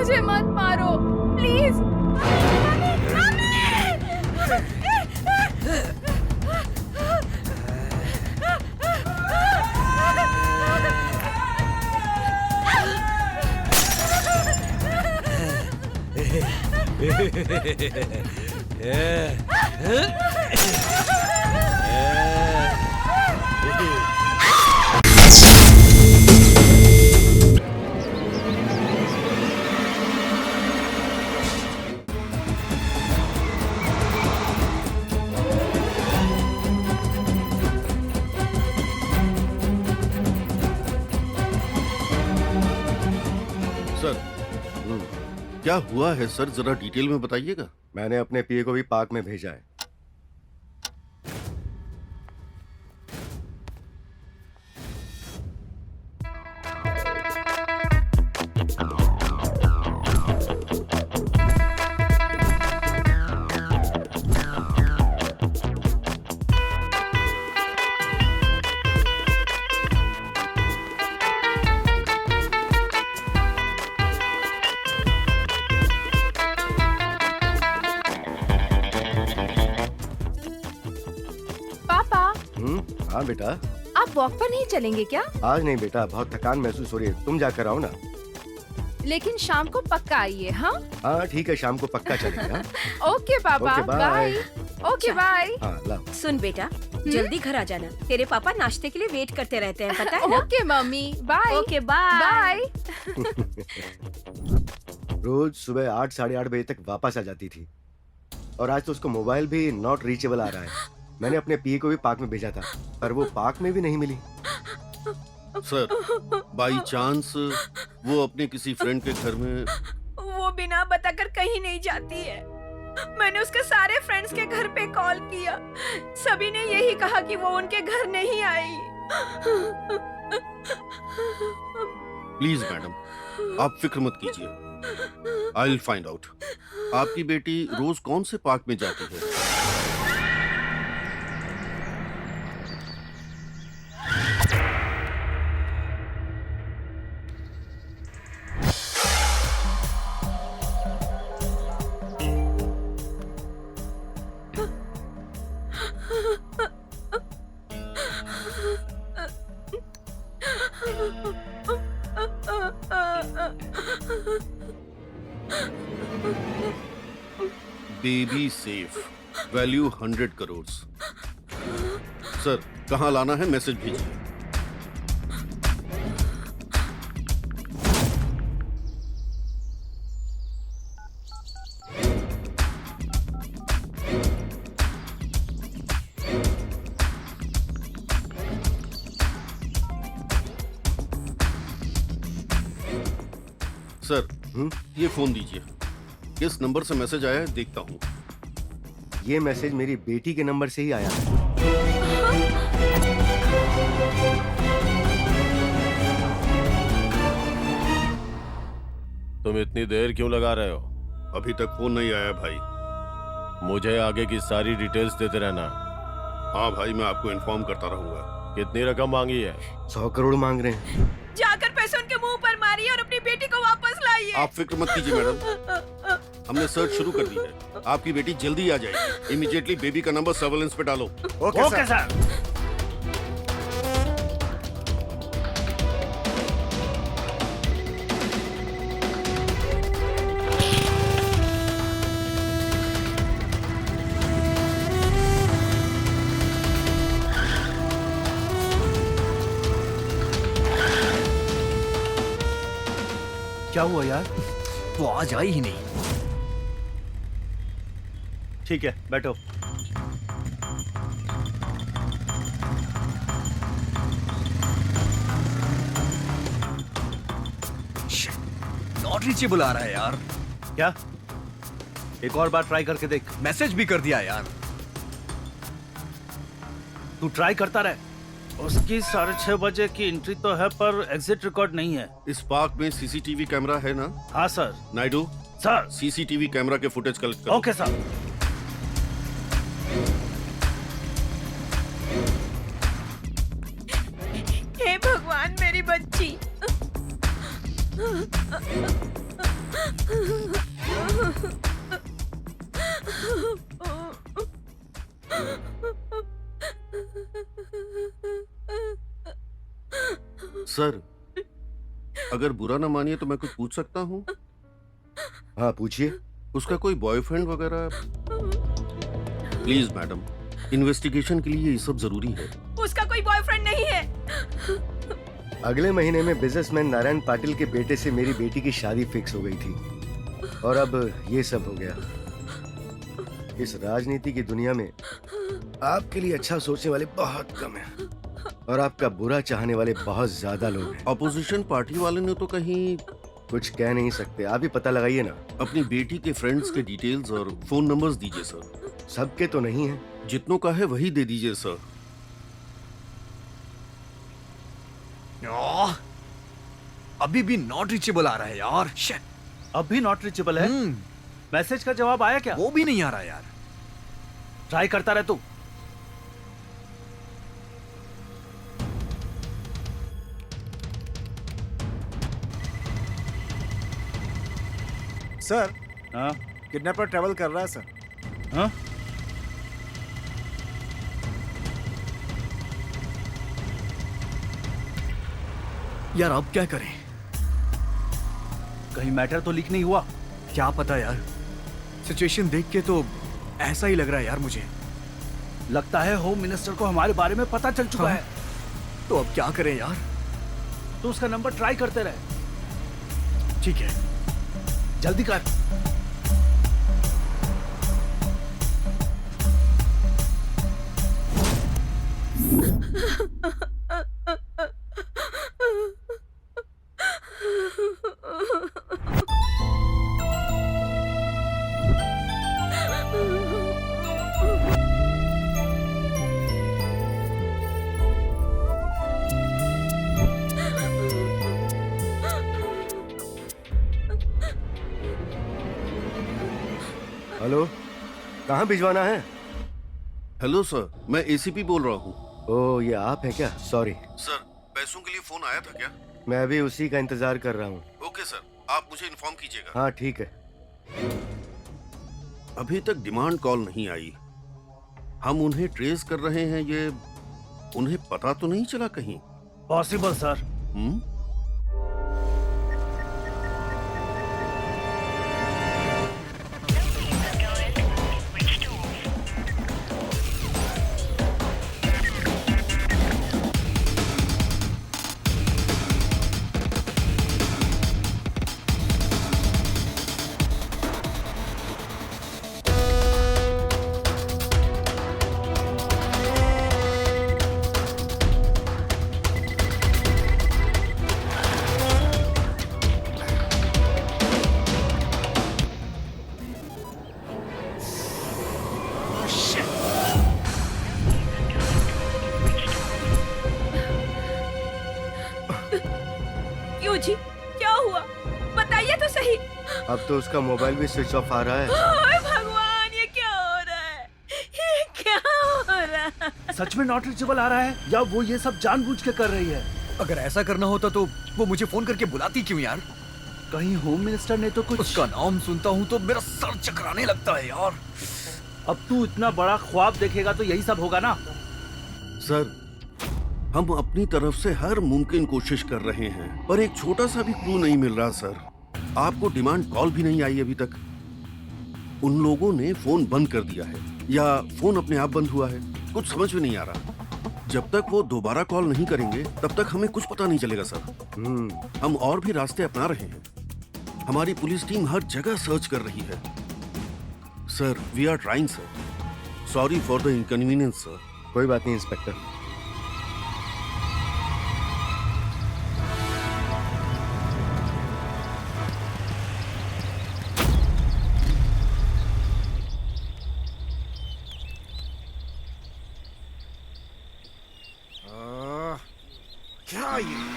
मुझे मत मारो प्लीज। सर, क्या हुआ है सर, जरा डिटेल में बताइएगा। मैंने अपने पीए को भी पार्क में भेजा है। पापा, हाँ बेटा। आप वॉक पर नहीं चलेंगे क्या? आज नहीं बेटा, बहुत थकान महसूस हो रही है, तुम जाकर आओ ना। लेकिन शाम को पक्का आइए। हाँ हाँ ठीक है, शाम को पक्का चलेंगे। हाँ ओके पापा, okay, bye. Bye. Okay bye. हाँ लाओ। सुन बेटा, जल्दी घर आ जाना। तेरे पापा नाश्ते के लिए वेट करते रहते हैं, पता है ना? Okay mummy, bye. Okay bye. Bye. रोज सुबह 8 साढ़े 8 बजे तक वापस आ जाती थी, और आज तो उसको मोबाइल भी नॉट रीचेबल आ रहा है। मैंने अपने पीए को भी पार्क में भेजा था, पर वो पार्क में भी नहीं मिली। सर, बाई चांस वो अपने किसी फ्रेंड के घर में। वो बिना बताकर कहीं नहीं जाती है। मैंने उसके सारे फ्रेंड्स के घर पे कॉल किया, सभी ने यही कहा कि वो उनके घर नहीं आई। प्लीज मैडम, आप फिक्र मत कीजिए, आई विल फाइंड आउट। आपकी बेटी रोज कौन से पार्क में जाती है? Baby safe, value 100 crore. Sir, कहाँ लाना है, मैसेज भेजिए। सर, ये फोन दीजिए। किस नंबर से मैसेज आया है देखता हूँ। ये मैसेज मेरी बेटी के नंबर से ही आया है। तुम इतनी देर क्यों लगा रहे हो? अभी तक फोन नहीं आया भाई। मुझे आगे की सारी डिटेल्स देते रहना। हाँ भाई, मैं आपको इन्फॉर्म करता रहूंगा। कितनी रकम मांगी है? 100 करोड़ मांग रहे हैं। जाकर पैसे उनके मुंह पर मारिए और अपनी बेटी को वापस लाइए। आप फिक्र मत कीजिए मैडम, हमने सर्च शुरू कर दी है। आपकी बेटी जल्दी आ जाएगी। इमीडिएटली बेबी का नंबर सर्वेलेंस पे डालो। Okay sir. क्या हुआ यार? वो आज आई ही नहीं। ठीक है, बैठो। नॉट रीचेबल आ रहा है यार। क्या? एक और बार ट्राई करके देख। मैसेज भी कर दिया यार। तू ट्राई करता रहे। उसकी 6:30 बजे की एंट्री तो है, पर एग्जिट रिकॉर्ड नहीं है। इस पार्क में सीसीटीवी कैमरा है ना? हाँ sir. Naidu, sir. CCTV camera के फुटेज कलेक्ट करो। Okay sir. हे भगवान, मेरी बच्ची। सर, अगर बुरा ना मानिए तो मैं कुछ पूछ सकता हूँ? हाँ पूछिए। उसका कोई बॉयफ्रेंड वगैरह? प्लीज मैडम, इन्वेस्टिगेशन के लिए ये सब जरूरी है। उसका कोई बॉयफ्रेंड नहीं है। अगले महीने में बिजनेसमैन नारायण पाटिल के बेटे से मेरी बेटी की शादी फिक्स हो गई थी और अब ये सब हो गया। इस राजनीति की दुनिया में आपके लिए अच्छा सोचने वाले बहुत कम हैं और आपका बुरा चाहने वाले बहुत ज्यादा लोग हैं। अपोजिशन पार्टी वाले ने तो कहीं कुछ कह नहीं सकते, आप ही पता लगाइए ना। अपनी बेटी के फ्रेंड्स के डिटेल्स और फोन नंबर्स दीजिए सर। सबके तो नहीं है। जितनों का है वही दे दीजिए सर। अभी भी नॉट रीचेबल आ रहा है यार। शिट। अब भी नॉट रीचेबल है। मैसेज का जवाब आया क्या? वो भी नहीं आ रहा यार। ट्राई करता रह तू। सर, हाँ किडनैपर ट्रैवल कर रहा है सर। हाँ यार अब क्या करें? कहीं मैटर तो लीक नहीं हुआ? क्या पता यार, सिचुएशन देख के तो ऐसा ही लग रहा है यार मुझे। लगता है होम मिनिस्टर को हमारे बारे में पता चल चुका हाँ। है। तो अब क्या करें यार? तो उसका नंबर ट्राई करते रहे। ठीक है। जल्दी कर। हेलो, कहाँ भिजवाना है? हेलो सर, मैं एसीपी बोल रहा हूँ। ओ ये आप हैं क्या? सॉरी, सर, पैसों के लिए फोन आया था क्या? मैं अभी उसी का इंतजार कर रहा हूँ। ओके सर, आप मुझे इन्फॉर्म कीजिएगा। हाँ ठीक है। अभी तक डिमांड कॉल नहीं आई। हम उन्हें ट्रेस कर रहे हैं, ये उन्हें पता तो नहीं चला कहीं? Possible sir. क्यों जी, क्या हुआ? बताइए तो सही। अब तो उसका मोबाइल भी स्विच ऑफ आ रहा है। ओए भगवान, ये क्या हो रहा है? ये क्या हो रहा है? सच में नॉट रीचेबल आ रहा है या वो ये सब जानबूझ के कर रही है? अगर ऐसा करना होता तो वो मुझे फोन करके बुलाती क्यों यार? कहीं होम मिनिस्टर ने तो कुछ। उसका नाम सुनता हूँ तो मेरा सर चकराने लगता है यार। अब तू इतना बड़ा ख्वाब देखेगा तो यही सब होगा ना। सर, हम अपनी तरफ से हर मुमकिन कोशिश कर रहे हैं, पर एक छोटा सा भी क्लू नहीं मिल रहा सर। आपको डिमांड कॉल भी नहीं आई अभी तक। उन लोगों ने फोन बंद कर दिया है या फोन अपने आप बंद हुआ है, कुछ समझ में नहीं आ रहा। जब तक वो दोबारा कॉल नहीं करेंगे तब तक हमें कुछ पता नहीं चलेगा सर। हम और भी रास्ते अपना रहे हैं। हमारी पुलिस टीम हर जगह सर्च कर रही है। Sir, we are trying sir. Sorry for the inconvenience sir. कोई बात नहीं इंस्पेक्टर। क्या ये?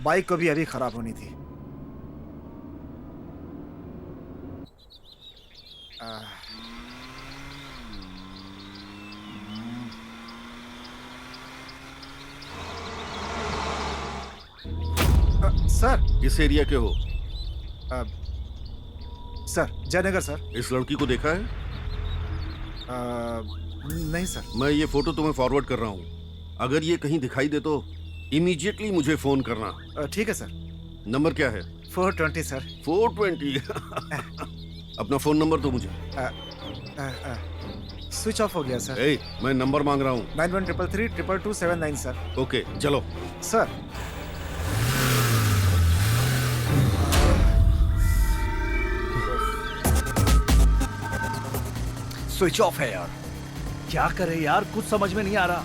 बाइक को भी अभी खराब होनी थी। सर किस एरिया के हो? Sir Jaynagar sir. इस लड़की को देखा है? नहीं सर। मैं ये फोटो तुम्हें फॉरवर्ड कर रहा हूँ। अगर ये कहीं दिखाई दे तो इमीडिएटली मुझे फोन करना। ठीक है सर। नंबर क्या है? 420 सर। 420। अपना फोन नंबर दो मुझे। स्विच ऑफ हो गया सर। ए, मैं नंबर मांग रहा हूँ। 9133322279 सर। ओके चलो। सर स्विच ऑफ है यार। क्या करे यार, कुछ समझ में नहीं आ रहा।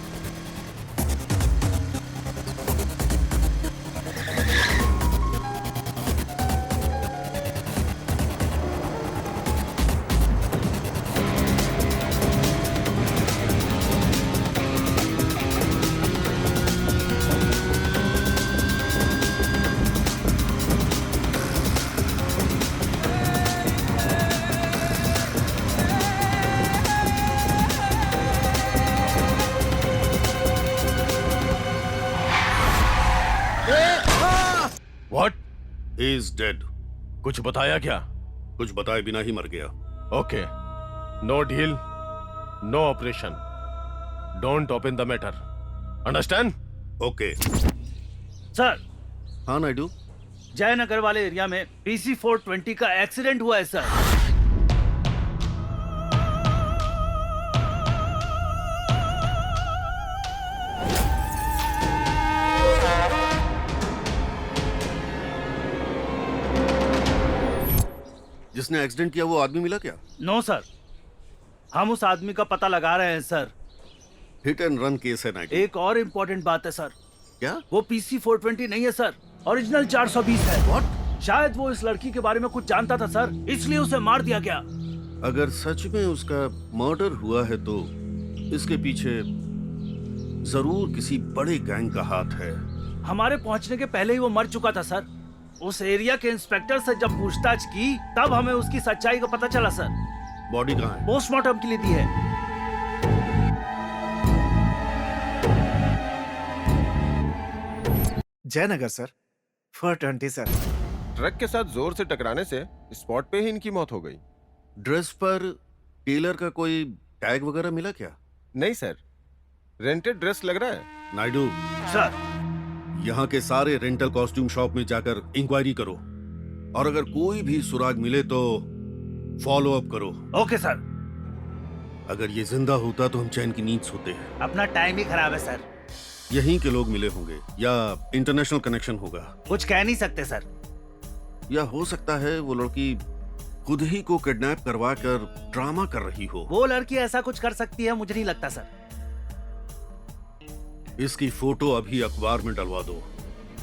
व्हाट? He is dead. कुछ बताया क्या? कुछ बताए बिना ही मर गया। Okay, no deal, no operation, don't open the matter, understand? Okay. Sir, हाँ नायडू। जयनगर वाले एरिया में PC 420 का एक्सीडेंट हुआ है सर। जिसने एक्सीडेंट किया वो आदमी मिला क्या? नो सर, हम उस आदमी का पता लगा रहे हैं sir. Hit and run case है नायडू। एक और इम्पोर्टेंट बात है सर, क्या? वो PC 420 नहीं है सर, ओरिजिनल 420 है। What? शायद वो इस लड़की के बारे में कुछ जानता था सर, इसलिए उसे मार दिया गया। अगर सच में उसका मर्डर हुआ है तो इसके पीछे जरूर किसी बड़े गैंग का हाथ है। हमारे पहुंचने के पहले ही वो मर चुका था सर। उस एरिया के इंस्पेक्टर से जब पूछताछ की तब हमें उसकी सच्चाई का पता चला सर। बॉडी कहाँ है? पोस्टमार्टम के लिए दी है। जयनगर सर। 420 सर। ट्रक के साथ जोर से टकराने से स्पॉट पे ही इनकी मौत हो गई। ड्रेस पर टेलर का कोई टैग वगैरह मिला क्या? नहीं सर, रेंटेड ड्रेस लग रहा है। नायडू, सर, यहाँ के सारे रेंटल कॉस्ट्यूम शॉप में जाकर इंक्वायरी करो और अगर कोई भी सुराग मिले तो फॉलो अप करो। Okay sir. अगर ये जिंदा होता तो हम चैन की नींद सोते हैं। अपना टाइम ही खराब है सर। यहीं के लोग मिले होंगे या इंटरनेशनल कनेक्शन होगा, कुछ कह नहीं सकते सर। या हो सकता है वो लड़की खुद ही को किडनैप करवा कर ड्रामा कर रही हो। वो लड़की ऐसा कुछ कर सकती है, मुझे नहीं लगता सर। इसकी फोटो अभी अखबार में डलवा दो।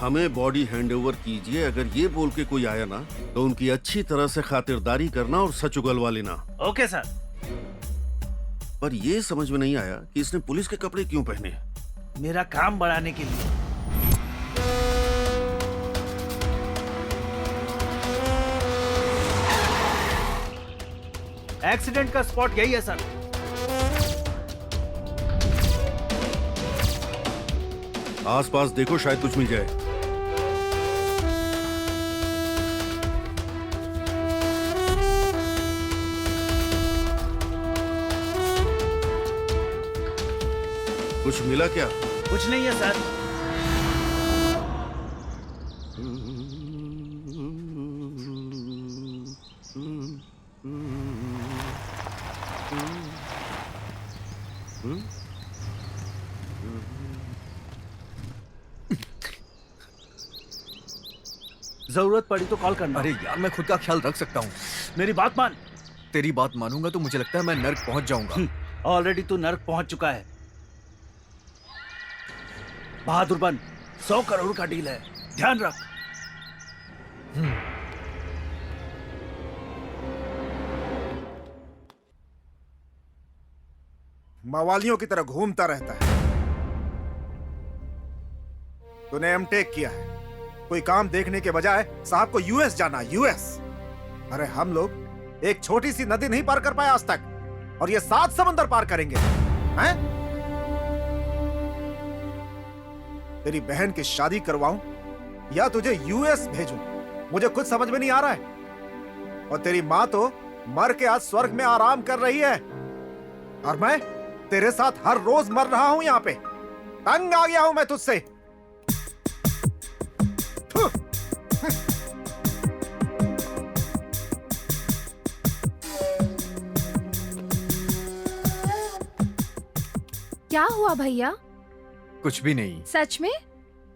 हमें बॉडी हैंडओवर कीजिए। अगर ये बोल के कोई आया ना तो उनकी अच्छी तरह से खातिरदारी करना और सच उगलवा लेना। Okay sir. पर ये समझ में नहीं आया कि इसने पुलिस के कपड़े क्यों पहने। मेरा काम बढ़ाने के लिए। एक्सीडेंट का स्पॉट यही है सर। आसपास देखो, शायद कुछ मिल जाए। कुछ मिला क्या? कुछ नहीं है सर। जरूरत पड़ी तो कॉल करना। अरे यार, मैं खुद का ख्याल रख सकता हूँ। मेरी बात मान। तेरी बात मानूंगा तो मुझे लगता है मैं नर्क पहुंच जाऊंगा। ऑलरेडी तू नर्क पहुंच चुका है। बहादुर बन, 100 करोड़ का डील है, ध्यान रख। मवालियों की तरह घूमता रहता है। तूने एमटेक किया है, कोई काम देखने के बजाय साहब को यूएस जाना। यूएस? अरे हम लोग एक छोटी सी नदी नहीं पार कर पाए आज तक, और ये 7 समंदर पार करेंगे हैं? तेरी बहन की शादी करवाऊं या तुझे यूएस भेजूं, मुझे कुछ समझ में नहीं आ रहा है। और तेरी माँ तो मर के आज स्वर्ग में आराम कर रही है, और मैं तेरे साथ हर रोज मर रहा हूं यहाँ पे। तंग आ गया हूं मैं तुझसे। थू। क्या हुआ भैया? कुछ भी नहीं। सच में?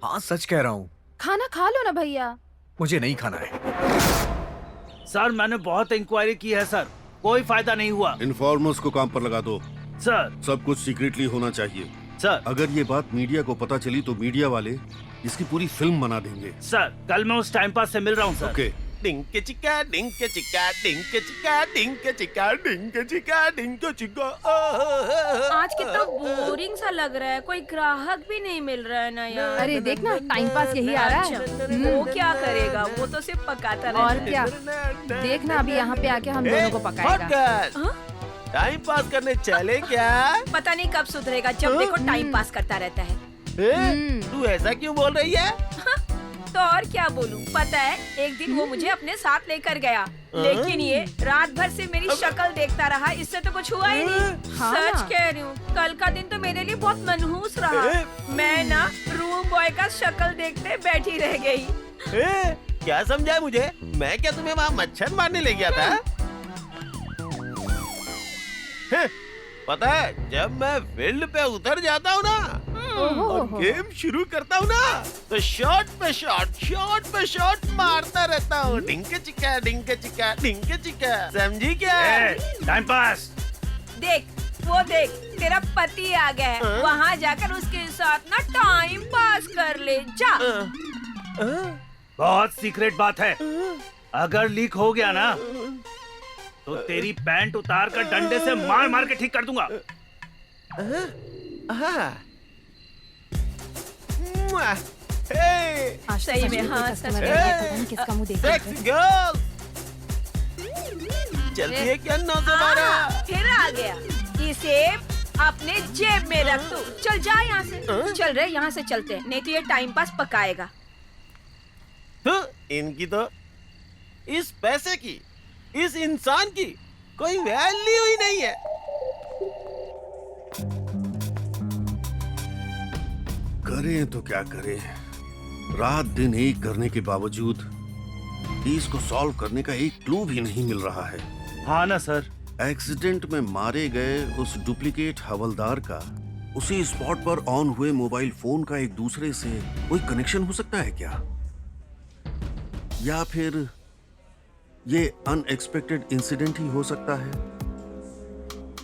हाँ सच कह रहा हूँ, खाना खा लो ना भैया। मुझे नहीं खाना है। सर मैंने बहुत इंक्वायरी की है सर, कोई फायदा नहीं हुआ। इन्फॉर्मर्स को काम पर लगा दो। सर सब कुछ सीक्रेटली होना चाहिए। सर अगर ये बात मीडिया को पता चली तो मीडिया वाले इसकी पूरी फिल्म बना देंगे। सर कल मैं उस टाइम पास से मिल रहा हूँ सर। ओके। डिंके चिका डिंके चिका डिंके चिका डिंके चिका डिंके चिका डिंके चिका। आज कितना बोरिंग सा लग रहा है, कोई ग्राहक भी नहीं मिल रहा है ना यार। अरे देखना, टाइम पास यही आ रहा है। वो क्या करेगा, वो तो सिर्फ पकाता रहता और क्या, देखना अभी यहाँ पे आके हम दोनों को पकाएगा। टाइम पास करने चले क्या? पता नहीं कब सुधरेगा, जब देखो टाइम पास करता रहता है। तू ऐसा क्यों बोल रही है? तो और क्या बोलूं, पता है एक दिन वो मुझे अपने साथ लेकर गया, लेकिन ये रात भर से मेरी शक्ल देखता रहा, इससे तो कुछ हुआ ही नहीं। हाँ सच ना। कह रही हूँ, कल का दिन तो मेरे लिए बहुत मनहूस रहा। मैं ना रूम बॉय का शक्ल देखते बैठी रह गई। क्या समझा है मुझे? मैं क्या तुम्हें वहाँ मच्छर मारने ले गया था? पता है जब मैं फील्ड पे उतर जाता हूँ ना और गेम शुरू करता हूँ ना, तो शॉट पे शॉट मारता रहता हूँ। डिंके चिका डिंके चिका डिंके चिका, समझी क्या? Time pass. देख वो देख, तेरा पति आ गया है, वहाँ जाकर उसके साथ ना टाइम पास कर ले जा। बहुत सीक्रेट बात है, अगर लीक हो गया ना तो तेरी पैंट उतार कर डंडे से मार मार के ठीक कर दूंगा। आज सही तो में, सच हाँ, कस्टमर सच है, में। पता नहीं किसका मुंह देख रहे सेक्सी थे। गर्ल, चलती है क्या 912? फिर आ गया, इसे अपने जेब में रख तू। चल जा यहाँ से, चल रहे यहाँ से चलते हैं, नहीं तो ये टाइम पास पकाएगा। इनकी तो इस पैसे की, इस इंसान की कोई वैल्यू ही नहीं है। करें तो क्या करें, रात दिन एक करने के बावजूद केस को सॉल्व करने का एक क्लू भी नहीं मिल रहा है। हाँ ना सर। एक्सीडेंट में मारे गए उस डुप्लीकेट हवलदार का उसी स्पॉट पर ऑन हुए मोबाइल फोन का एक दूसरे से कोई कनेक्शन हो सकता है क्या? या फिर ये अनएक्सपेक्टेड इंसिडेंट ही हो सकता है?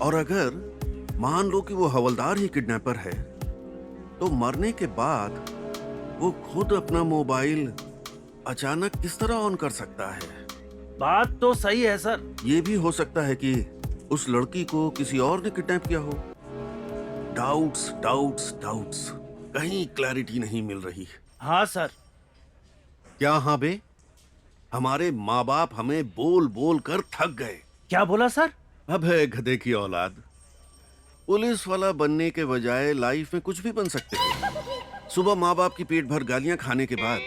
और अगर मान लो कि वो हवलदार ही किडनैपर है, तो मरने के बाद वो खुद अपना मोबाइल अचानक किस तरह ऑन कर सकता है? बात तो सही है सर। ये भी हो सकता है कि उस लड़की को किसी और ने किडनैप किया हो। डाउट्स डाउट्स डाउट्स, कहीं क्लैरिटी नहीं मिल रही। हाँ सर। क्या हाँ बे, हमारे माँ बाप हमें बोल बोल कर थक गए। क्या बोला सर? अब है गधे की औलाद, पुलिस वाला बनने के बजाय लाइफ में कुछ भी बन सकते थे। सुबह माँ बाप की पेट भर गालियां खाने के बाद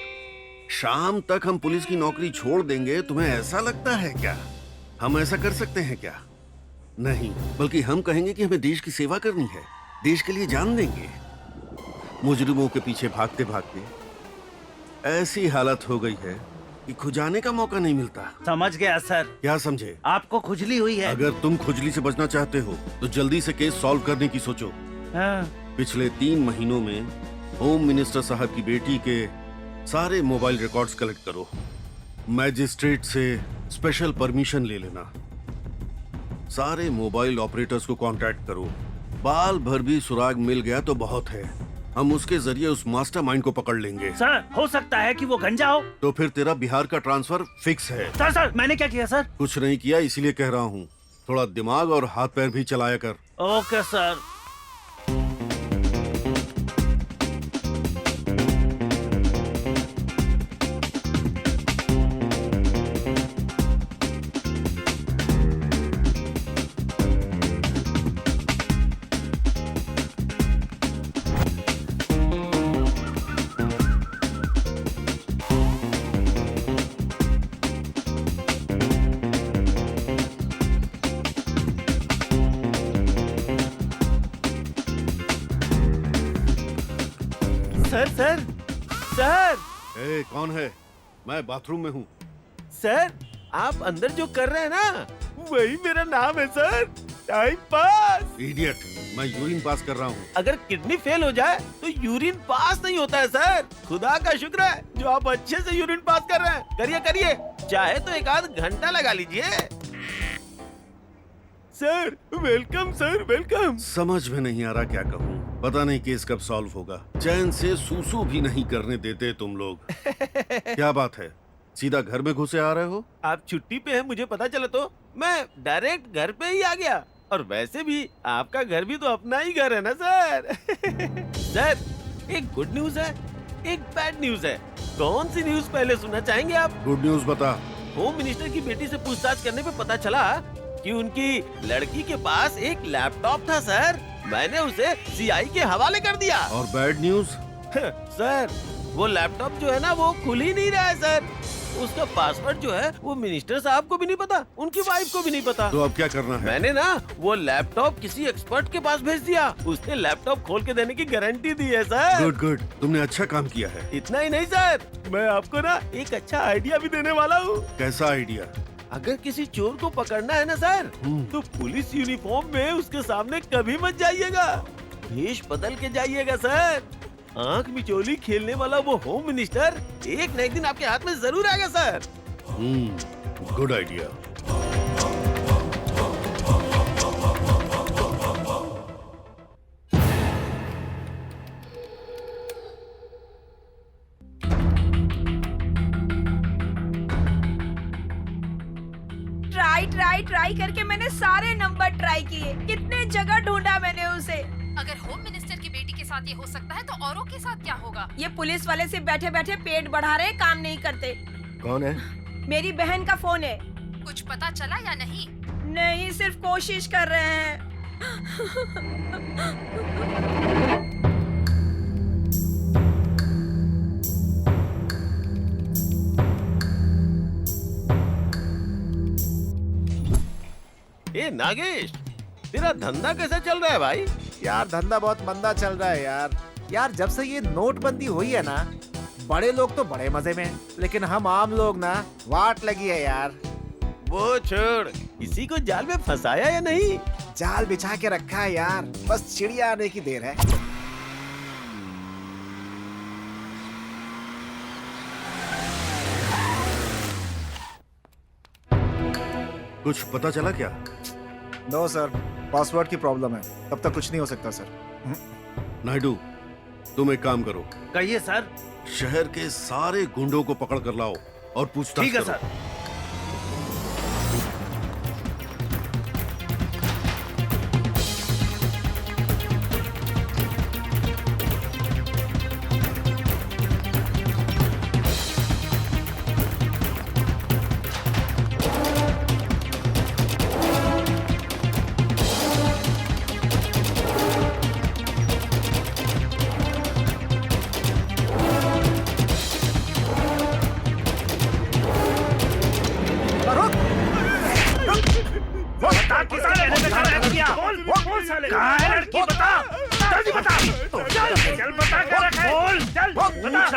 शाम तक हम पुलिस की नौकरी छोड़ देंगे, तुम्हें ऐसा लगता है क्या? हम ऐसा कर सकते हैं क्या? नहीं, बल्कि हम कहेंगे कि हमें देश की सेवा करनी है, देश के लिए जान देंगे। मुजरिमों के पीछे भागते भागते ऐसी हालत हो गई है कि खुजाने का मौका नहीं मिलता। समझ गया सर। क्या समझे? आपको खुजली हुई है। अगर तुम खुजली से बचना चाहते हो तो जल्दी से केस सॉल्व करने की सोचो। हाँ। पिछले 3 महीनों में होम मिनिस्टर साहब की बेटी के सारे मोबाइल रिकॉर्ड्स कलेक्ट करो। मैजिस्ट्रेट से स्पेशल परमिशन ले लेना। सारे मोबाइल ऑपरेटर्स को कांटेक्ट करो। बाल भर भी सुराग मिल गया तो बहुत है, हम उसके जरिए उस मास्टरमाइंड को पकड़ लेंगे। सर हो सकता है कि वो गंजा हो। तो फिर तेरा बिहार का ट्रांसफर फिक्स है। सर मैंने क्या किया सर? कुछ नहीं किया, इसीलिए कह रहा हूँ, थोड़ा दिमाग और हाथ पैर भी चलाया कर। Okay sir. Sir sir sir ए, कौन है? मैं बाथरूम में हूँ। सर आप अंदर जो कर रहे हैं ना वही मेरा नाम है सर, टाइम पास। इडियट, मैं यूरिन पास कर रहा हूँ। अगर किडनी फेल हो जाए तो यूरिन पास नहीं होता है सर। खुदा का शुक्र है जो आप अच्छे से यूरिन पास कर रहे हैं। करिए करिए, चाहे तो एक आध घंटा लगा लीजिए। Sir welcome sir, welcome. समझ में नहीं आ रहा क्या कहूँ। पता नहीं केस कब सॉल्व होगा। चैन से सूसू भी नहीं करने देते तुम लोग। क्या बात है, सीधा घर में घुसे आ रहे हो? आप छुट्टी पे हैं मुझे पता चला तो मैं डायरेक्ट घर पे ही आ गया। और वैसे भी आपका घर भी तो अपना ही घर है ना सर। सर एक गुड न्यूज है, एक बैड न्यूज है। कौन सी न्यूज पहले सुनना चाहेंगे आप? गुड न्यूज बता। होम मिनिस्टर की बेटी से पूछताछ करने पे पता चला कि उनकी लड़की के पास एक लैपटॉप था सर। मैंने उसे सीआई के हवाले कर दिया। और बैड न्यूज? सर वो लैपटॉप जो है ना वो खुल ही नहीं रहा है सर। उसका पासवर्ड जो है वो मिनिस्टर साहब को भी नहीं पता, उनकी वाइफ को भी नहीं पता। तो अब क्या करना है? मैंने ना वो लैपटॉप किसी एक्सपर्ट के पास भेज दिया। उसने लैपटॉप खोल के देने की गारंटी दी है सर। गुड गुड, तुमने अच्छा काम किया है। इतना ही नहीं सर, मैं आपको ना एक अच्छा आइडिया भी देने वाला हूँ। कैसा आइडिया? अगर किसी चोर को पकड़ना है ना सर तो पुलिस यूनिफॉर्म में उसके सामने कभी मत जाइएगा। भेष बदल के जाइएगा सर। आंख मिचोली खेलने वाला वो होम मिनिस्टर एक न एक दिन आपके हाथ में जरूर आएगा सर। Good idea. ट्राई करके मैंने सारे नंबर ट्राई किए। कितने जगह ढूंढा मैंने उसे। अगर होम मिनिस्टर की बेटी के साथ ये हो सकता है तो औरों के साथ क्या होगा? ये पुलिस वाले सिर्फ बैठे बैठे पेट बढ़ा रहे, काम नहीं करते। कौन है? मेरी बहन का फोन है। कुछ पता चला या नहीं? नहीं, सिर्फ कोशिश कर रहे हैं। ए नागेश, तेरा धंधा कैसा चल रहा है भाई? यार धंधा बहुत मंदा चल रहा है यार। यार जब से ये नोटबंदी हुई है ना, बड़े लोग तो बड़े मजे में, लेकिन हम आम लोग ना वाट लगी है यार। वो छोड़, किसी को जाल में फंसाया या नहीं? जाल बिछा के रखा है यार, बस चिड़िया आने की देर है। कुछ पता चला क्या? नो सर, पासवर्ड की प्रॉब्लम है, तब तक कुछ नहीं हो सकता सर। नायडू, तुम एक काम करो, कहिए सर। शहर के सारे गुंडों को पकड़ कर लाओ और पूछताछ ठीक है करो। सर। कहाँ है लड़की? बता, जल्दी बता। चल बता के रख। बोल, चल बता।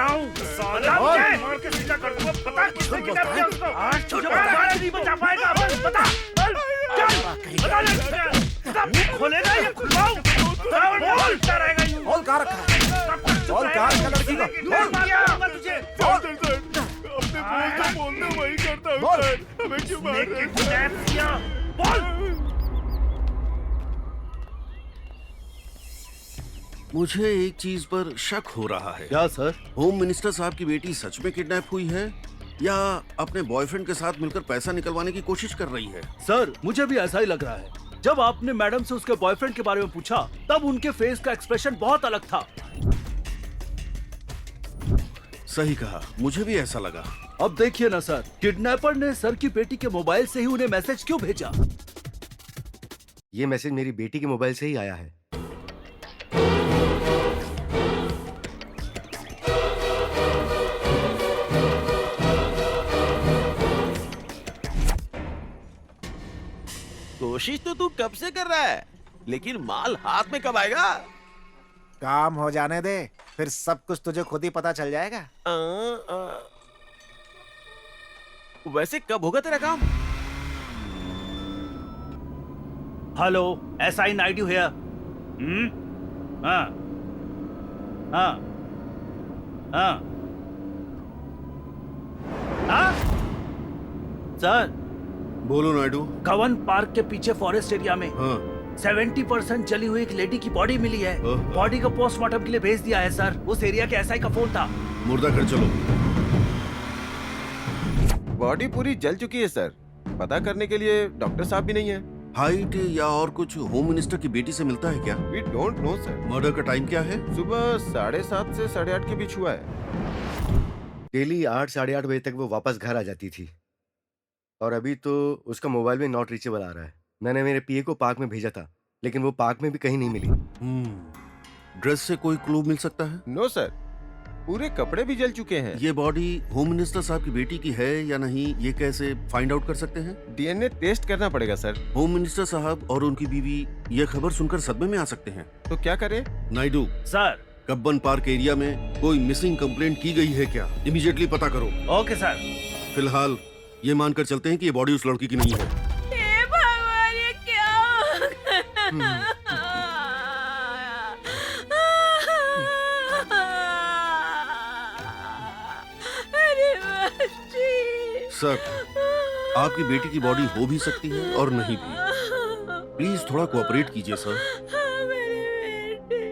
मार के सीधा कर दूंगा। बता किसने किडनैप किया उसको? आज तुझे नहीं बचा पाएगा। बता, चल बता ले। मुंह खोलेगा या खुलवाऊं? बोल, क्या रहेगा यूं? बोल कहाँ रखा है? बोल कहाँ रखा लड़की को? बोल क्या होगा तुझे? अपने बोल दे वही करता हूँ बोल। सर। हमें क्यों मार रहे हैं? किडनैप किया। बोल। मुझे एक चीज पर शक हो रहा है। क्या सर? होम मिनिस्टर साहब की बेटी सच में किडनैप हुई है या अपने बॉयफ्रेंड के साथ मिलकर पैसा निकलवाने की कोशिश कर रही है? सर मुझे भी ऐसा ही लग रहा है। जब आपने मैडम से उसके बॉयफ्रेंड के बारे में पूछा तब उनके फेस का एक्सप्रेशन बहुत अलग था। सही कहा, मुझे भी ऐसा लगा। अब देखिए ना सर, किडनैपर ने सर की बेटी के मोबाइल से ही उन्हें मैसेज क्यों भेजा? ये मैसेज मेरी बेटी के मोबाइल से ही आया है। कोशिश तो तू कब से कर रहा है, लेकिन माल हाथ में कब आएगा? काम हो जाने दे, फिर सब कुछ तुझे खुद ही पता चल जाएगा। वैसे कब होगा तेरा काम? Hello, SI Naidu here. हाँ हाँ हाँ हाँ सर, बोलो नायडू। कवन पार्क के पीछे फॉरेस्ट एरिया में हाँ 70% जली हुई एक लेडी की बॉडी मिली है। ओह। बॉडी को पोस्टमार्टम के लिए भेज दिया है सर। उस एरिया के SI का फोन था। मुर्दा घर चलो। बॉडी पूरी जल चुकी है सर। पता करने के लिए डॉक्टर साहब भी नहीं है। हाइट या और कुछ होम मिनिस्टर की बेटी से मिलता है क्या? We don't know sir. Murder का टाइम क्या है? सुबह 7:30 से 8:30 के बीच हुआ है। डेली 8 साढ़े 8 बजे तक वो वापस घर आ जाती थी, और अभी तो उसका मोबाइल में नॉट रीचेबल आ रहा है। मैंने मेरे पीए को पार्क में भेजा था, लेकिन वो पार्क में भी कहीं नहीं मिली। ड्रेस से कोई क्लू मिल सकता है? नो सर, पूरे कपड़े भी जल चुके हैं। ये बॉडी होम मिनिस्टर साहब की बेटी की है या नहीं, ये कैसे फाइंड आउट कर सकते हैं? DNA टेस्ट करना पड़ेगा सर। होम मिनिस्टर साहब और उनकी बीवी ये खबर सुनकर सदमे में आ सकते हैं। तो क्या करें? Naidu, sir. Cubbon park area में कोई मिसिंग कंप्लेंट की गई है क्या? इमीडिएटली पता करो। Okay sir. फिलहाल ये मानकर चलते हैं कि ये बॉडी उस लड़की की नहीं है। हे भगवान, ये क्या हो गया? अरे बच्ची। सर, आपकी बेटी की बॉडी हो भी सकती है और नहीं भी। प्लीज थोड़ा कोऑपरेट कीजिए सर। मेरे बेटे।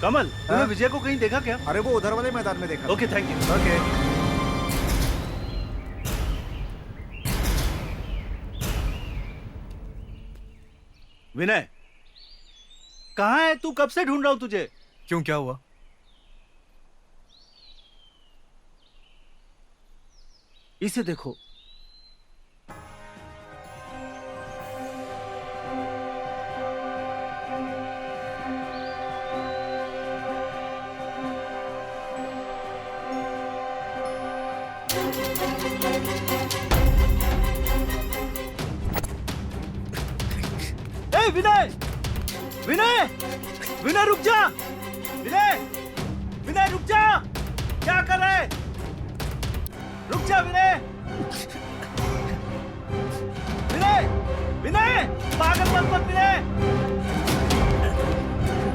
कमल, तूने विजय को कहीं देखा क्या? अरे वो उधर वाले मैदान में देखा। Okay, thank you. ओके। विनय, कहाँ है तू? कब से ढूंढ रहा हूँ तुझे। क्यों, क्या हुआ? इसे देखो। ए विनय, विनय, विनय रुक जा। विनय, विनय रुक जा। क्या कर रहे? रुक जा विनय। विनय, विनय, पागल मत मत विनय।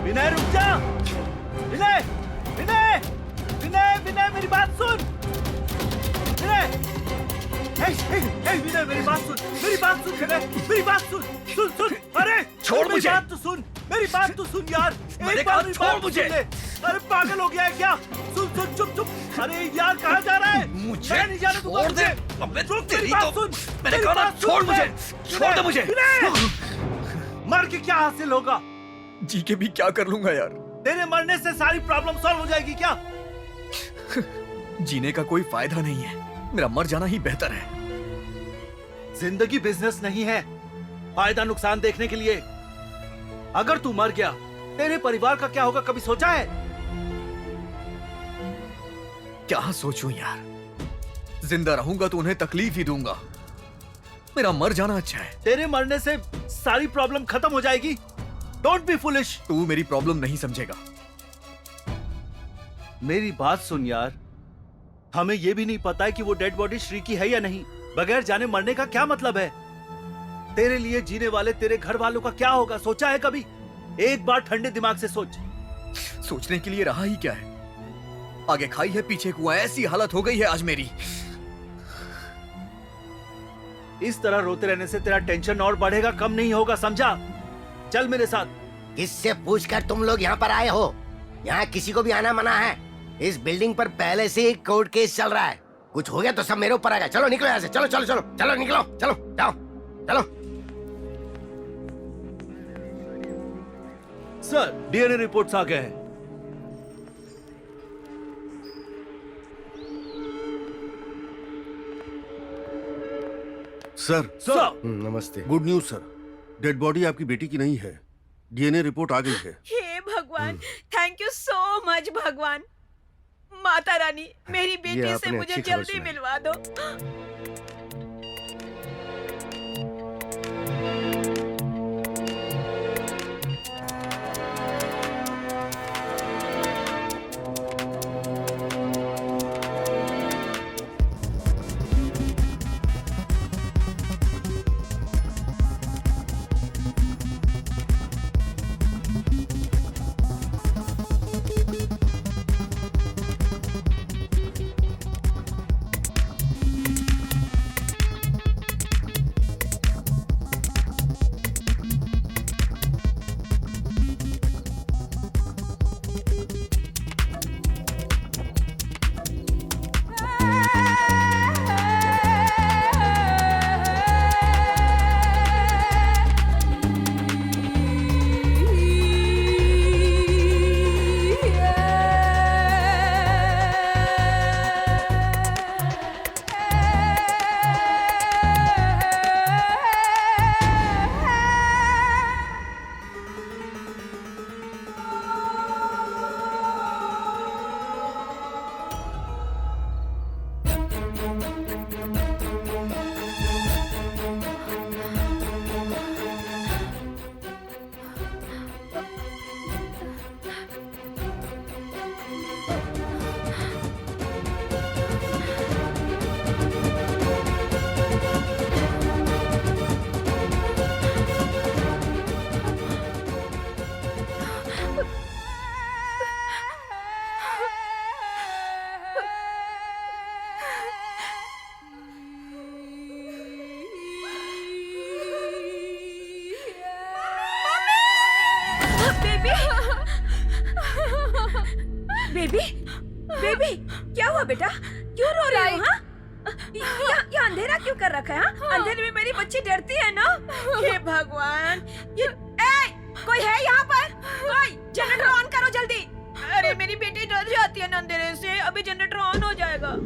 विनय रुक जा। विनय, विनय, विनय, विनय मेरी बात सुन। विनय, विनय मेरी बात सुन, मेरी बात सुन विनय, मेरी बात सुन, सुन सुन। अरे छोड़ मुझे। बात तो सुन, मेरी बात तो सुन यार। मैंने एक बार कहा मेरी छोड़ बात तो मुझे। सुन ले। अरे पागल हो गया है क्या? सुन सुन, चुप चुप। अरे यार कहाँ जा रहा है? मुझे मैं नहीं जाने दूंगा छोड़ दे। तुझे। अबे चुप, तेरी मेरी बात तो- सुन, मैंने मेरी कहा ना, बात सुन छोड़ मुझे। विनय। छोड़ दे मुझे। विनय! मर के क्या हासिल होगा? जी के भी क्या कर लूंगा यार। तेरे मरने से सारी प्रॉब्लम सॉल्व हो जाएगी क्या? जीने का कोई फायदा नहीं है, मेरा मर जाना ही बेहतर है। जिंदगी बिजनेस नहीं है, फायदा नुकसान देखने के लिए। अगर तू मर गया, तेरे परिवार का क्या होगा, कभी सोचा है? क्या सोचूं यार, जिंदा रहूंगा तो उन्हें तकलीफ ही दूंगा। मेरा मर जाना अच्छा है। तेरे मरने से सारी प्रॉब्लम खत्म हो जाएगी। Don't be foolish. तू मेरी प्रॉब्लम नहीं समझेगा। मेरी बात सुन यार, हमें यह भी नहीं पता है कि वो डेड बॉडी श्री की है या नहीं। बगैर जाने मरने का क्या मतलब है? तेरे लिए जीने वाले तेरे घर वालों का क्या होगा, सोचा है कभी? एक बार ठंडे दिमाग से सोच। सोचने के लिए रहा ही क्या है? आगे खाई है पीछे कुआं, ऐसी हालत हो गई है आज मेरी। इस तरह रोते रहने से तेरा टेंशन और बढ़ेगा, कम नहीं होगा, समझा? चल मेरे साथ। किससे पूछकर तुम लोग यहाँ पर आए हो? यहाँ किसी को भी आना मना है। इस बिल्डिंग पर पहले से ही कोर्ट केस चल रहा है। कुछ हो गया तो सब मेरे ऊपर आएगा। चलो निकलो यहाँ से, चलो चलो चलो चलो निकलो, चलो जाओ चलो। सर, डीएनए रिपोर्ट्स आ गए हैं। सर, सर, नमस्ते। Good news sir. Dead body आपकी बेटी की नहीं है। डीएनए रिपोर्ट आ गई है। हे भगवान, थैंक यू सो मच भगवान। माता रानी, मेरी बेटी से आपने मुझे अच्छी खबर जल्दी सुनाई। मिलवा दो। बेबी, बेबी, क्या हुआ बेटा? क्यों रो रही हो? हाँ? यहाँ अंधेरा क्यों कर रखा है? हाँ? अंधेरे में मेरी बच्ची डरती है ना? हे भगवान, कोई है यहाँ पर? कोई जनरेटर ऑन करो जल्दी। अरे मेरी बेटी डर जाती है ना अंधेरे से। अभी जनरेटर ऑन हो जाएगा।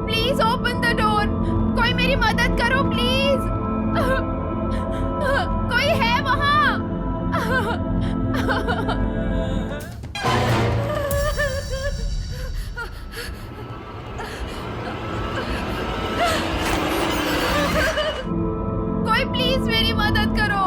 प्लीज ओपन द डोर, कोई मेरी मदद करो प्लीज। कोई है वहाँ? कोई प्लीज मेरी मदद करो।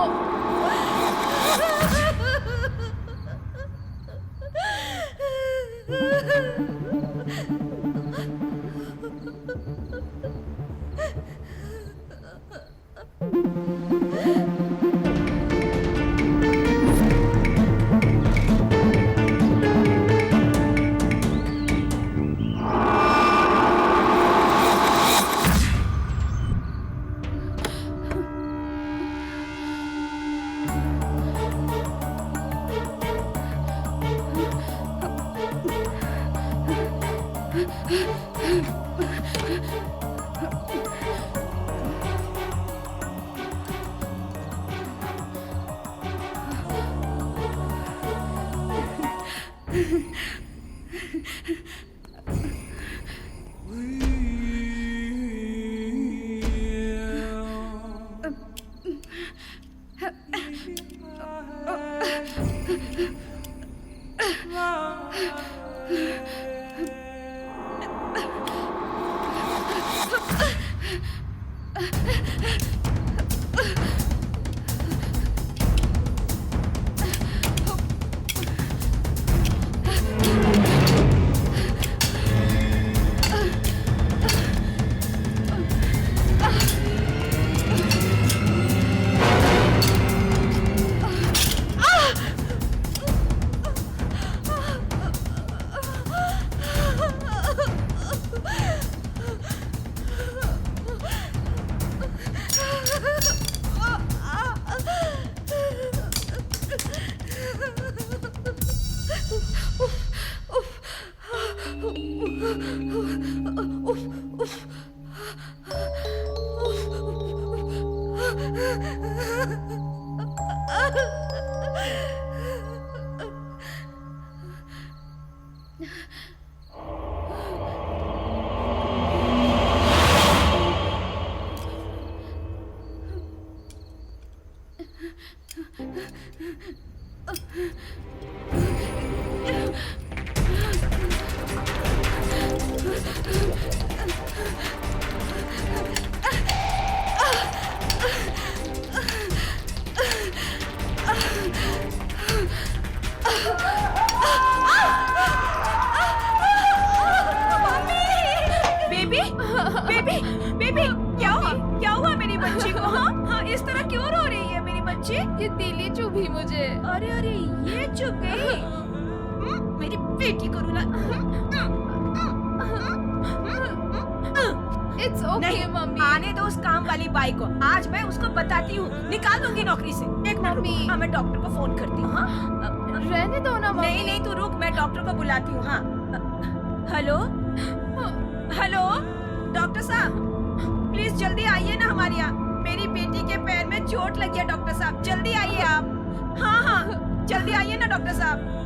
बेबी बेबी बेबी क्या हुआ मेरी बच्ची को? हाँ इस तरह क्यों रो रही है मेरी बच्ची? ये तीली चुभी मुझे। अरे अरे ये चुप गई। मेरी बेटी को रुला। It's okay mummy. आने दो उस काम वाली बाई को, आज मैं उसको बताती हूँ, निकाल दूंगी नौकरी से। एक मिनट रुको, हाँ मैं डॉक्टर को फोन करती हूँ। हाँ रहने दो ना मम्मी। नहीं नहीं तू रुक, मैं डॉक्टर को बुलाती हूँ। हाँ हेलो हेलो डॉक्टर साहब, प्लीज जल्दी आइए ना हमारे यहाँ। मेरी बेटी के पैर में चोट लगी है डॉक्टर साहब, जल्दी आइए आप। हाँ हाँ जल्दी आइए ना डॉक्टर साहब।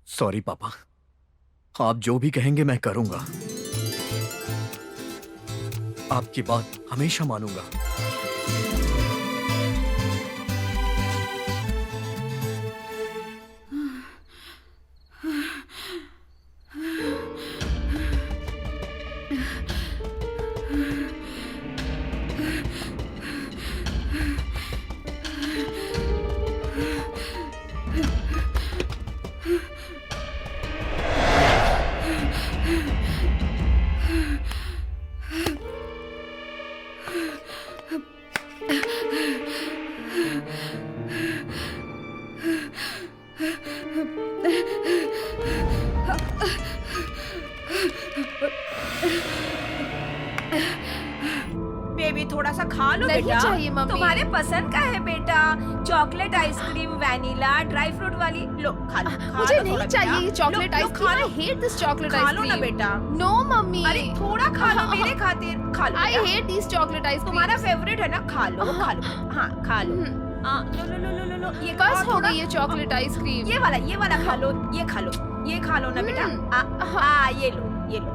सॉरी पापा, आप जो भी कहेंगे मैं करूंगा। आपकी बात हमेशा मानूंगा। बेबी थोड़ा सा खा लो नहीं बेटा। चाहिए, मम्मी। तुम्हारे पसंद का है बेटा। Chocolate ice cream, vanilla, dry fruit वाली लो, खा लो। खा मुझे लो नहीं थोड़ा चाहिए बेटा। ये चॉकलेट लो, लो, आइसक्रीम। खा आई लो। हेट दिस चॉकलेट खा लो ना आइसक्रीम। बेटा। नो मम्मी। अरे थोड़ा खा लो मेरे खातिर। खा लो आई बेटा। Hate this chocolate ice cream. तुम्हारा फेवरेट है ना, खा लो खा लो। हाँ खा लो। लो लो लो लो लो लो, ये बस खाओ हो थोड़ा। गई ये चॉकलेट आइसक्रीम। ये वाला खा लो। ये खा लो, ये खा लो ना बेटा। ये लो, ये लो।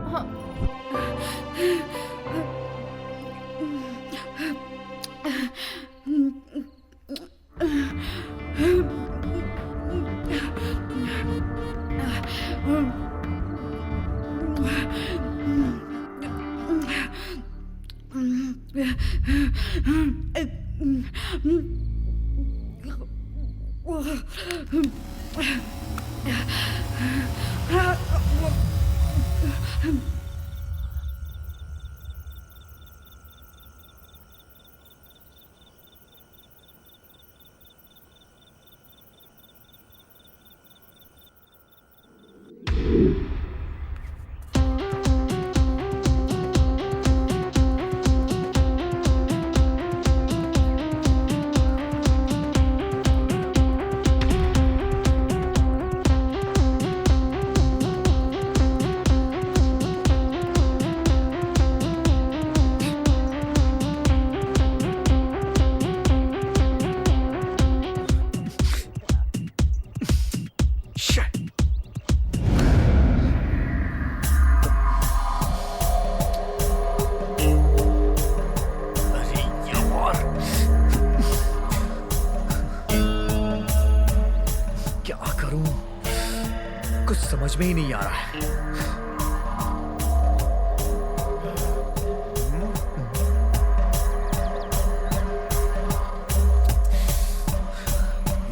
समझ में ही नहीं आ रहा है।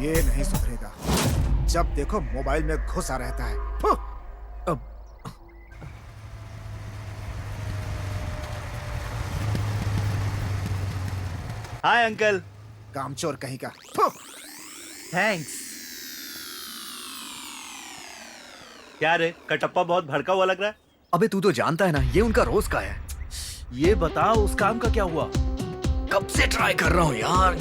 ये नहीं सुधरेगा। जब देखो मोबाइल में घुसा रहता है। फु! अब हाय अंकल। कामचोर कहीं का। फु! थैंक्स। क्या रे, कटप्पा बहुत भड़का हुआ लग रहा है। अबे तू तो जानता है ना, ये उनका रोज का है। ये बताओ उस काम का क्या हुआ? कब से ट्राई कर रहा हूँ यार।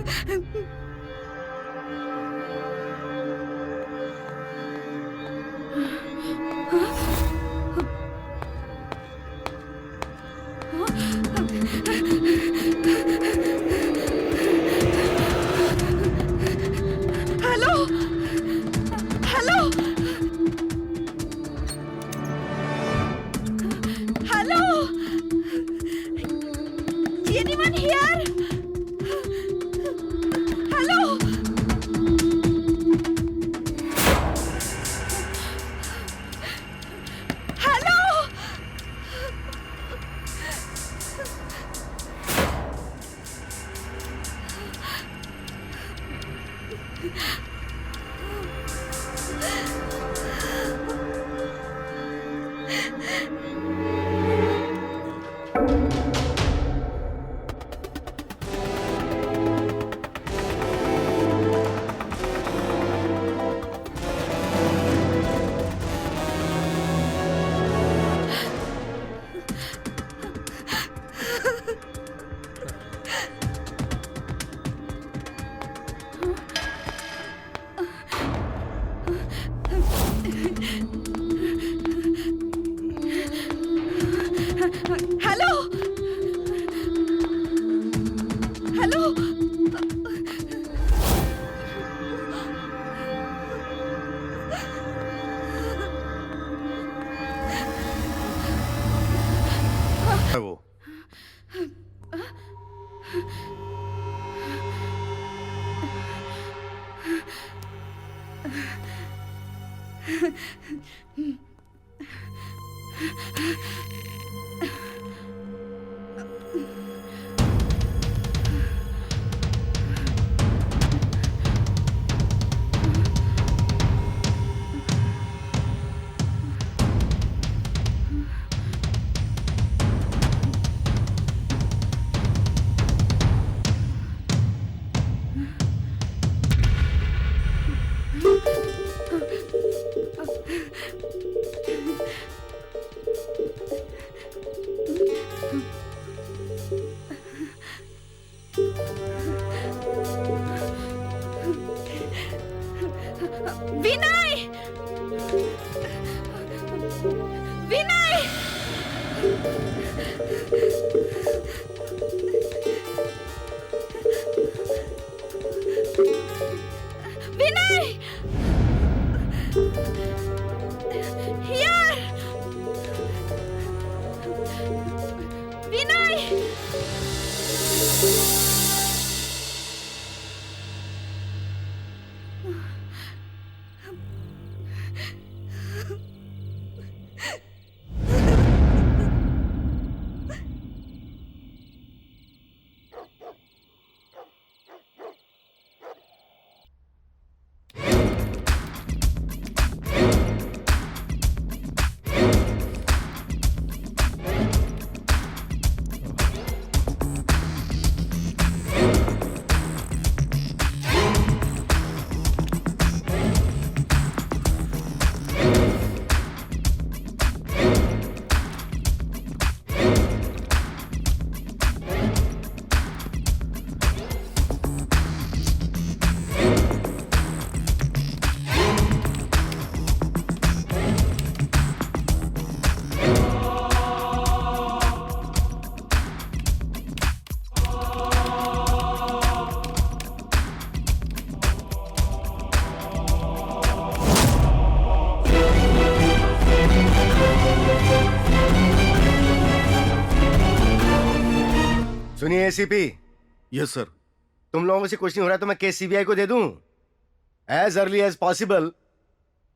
Hello hello hello anyone here hello hello hello hello है वो विनय विनय विनय हियर विनय सुनिए एसीपी, यस सर। तुम लोगों से कुछ नहीं हो रहा तो मैं केस सीबीआई को दे दूं? As early as possible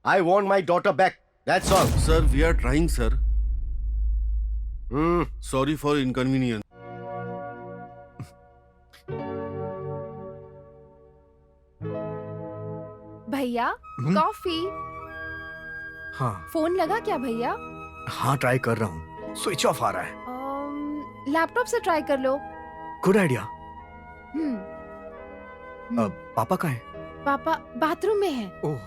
I want my daughter back, that's all. Sir we are trying sir. Sorry for inconvenience. भैया कॉफी। हाँ फोन लगा क्या भैया? हाँ ट्राई कर रहा हूँ, स्विच ऑफ आ रहा है। लैपटॉप से ट्राई कर लो। Good idea. हम्म। पापा कहाँ है? पापा बाथरूम में है। Oh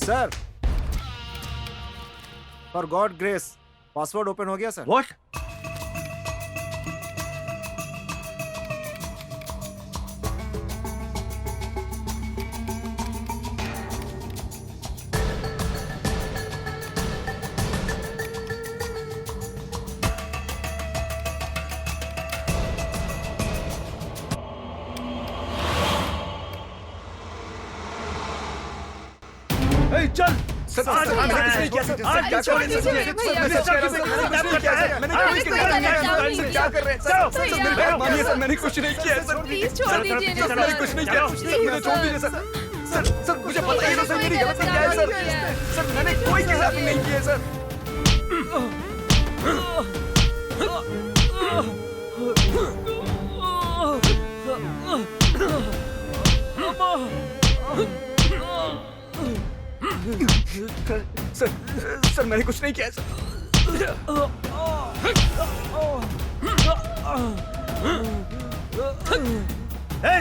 sir for God grace password open हो गया सर। व्हाट? चल आज क्या छोड़ दीजिए भैया। क्या कर रहे हैं सर? मानिए सर, मैंने कुछ नहीं किया सर। प्लीज छोड़ दीजिए ना मैंने कुछ नहीं किया सर, मुझे छोड़ दीजिए सर। सर मुझे बताइए ना सर, मेरी गलती क्या है सर? सर मैंने कोई किडनैपिंग नहीं की है सर। सर मैंने कुछ नहीं किया सर।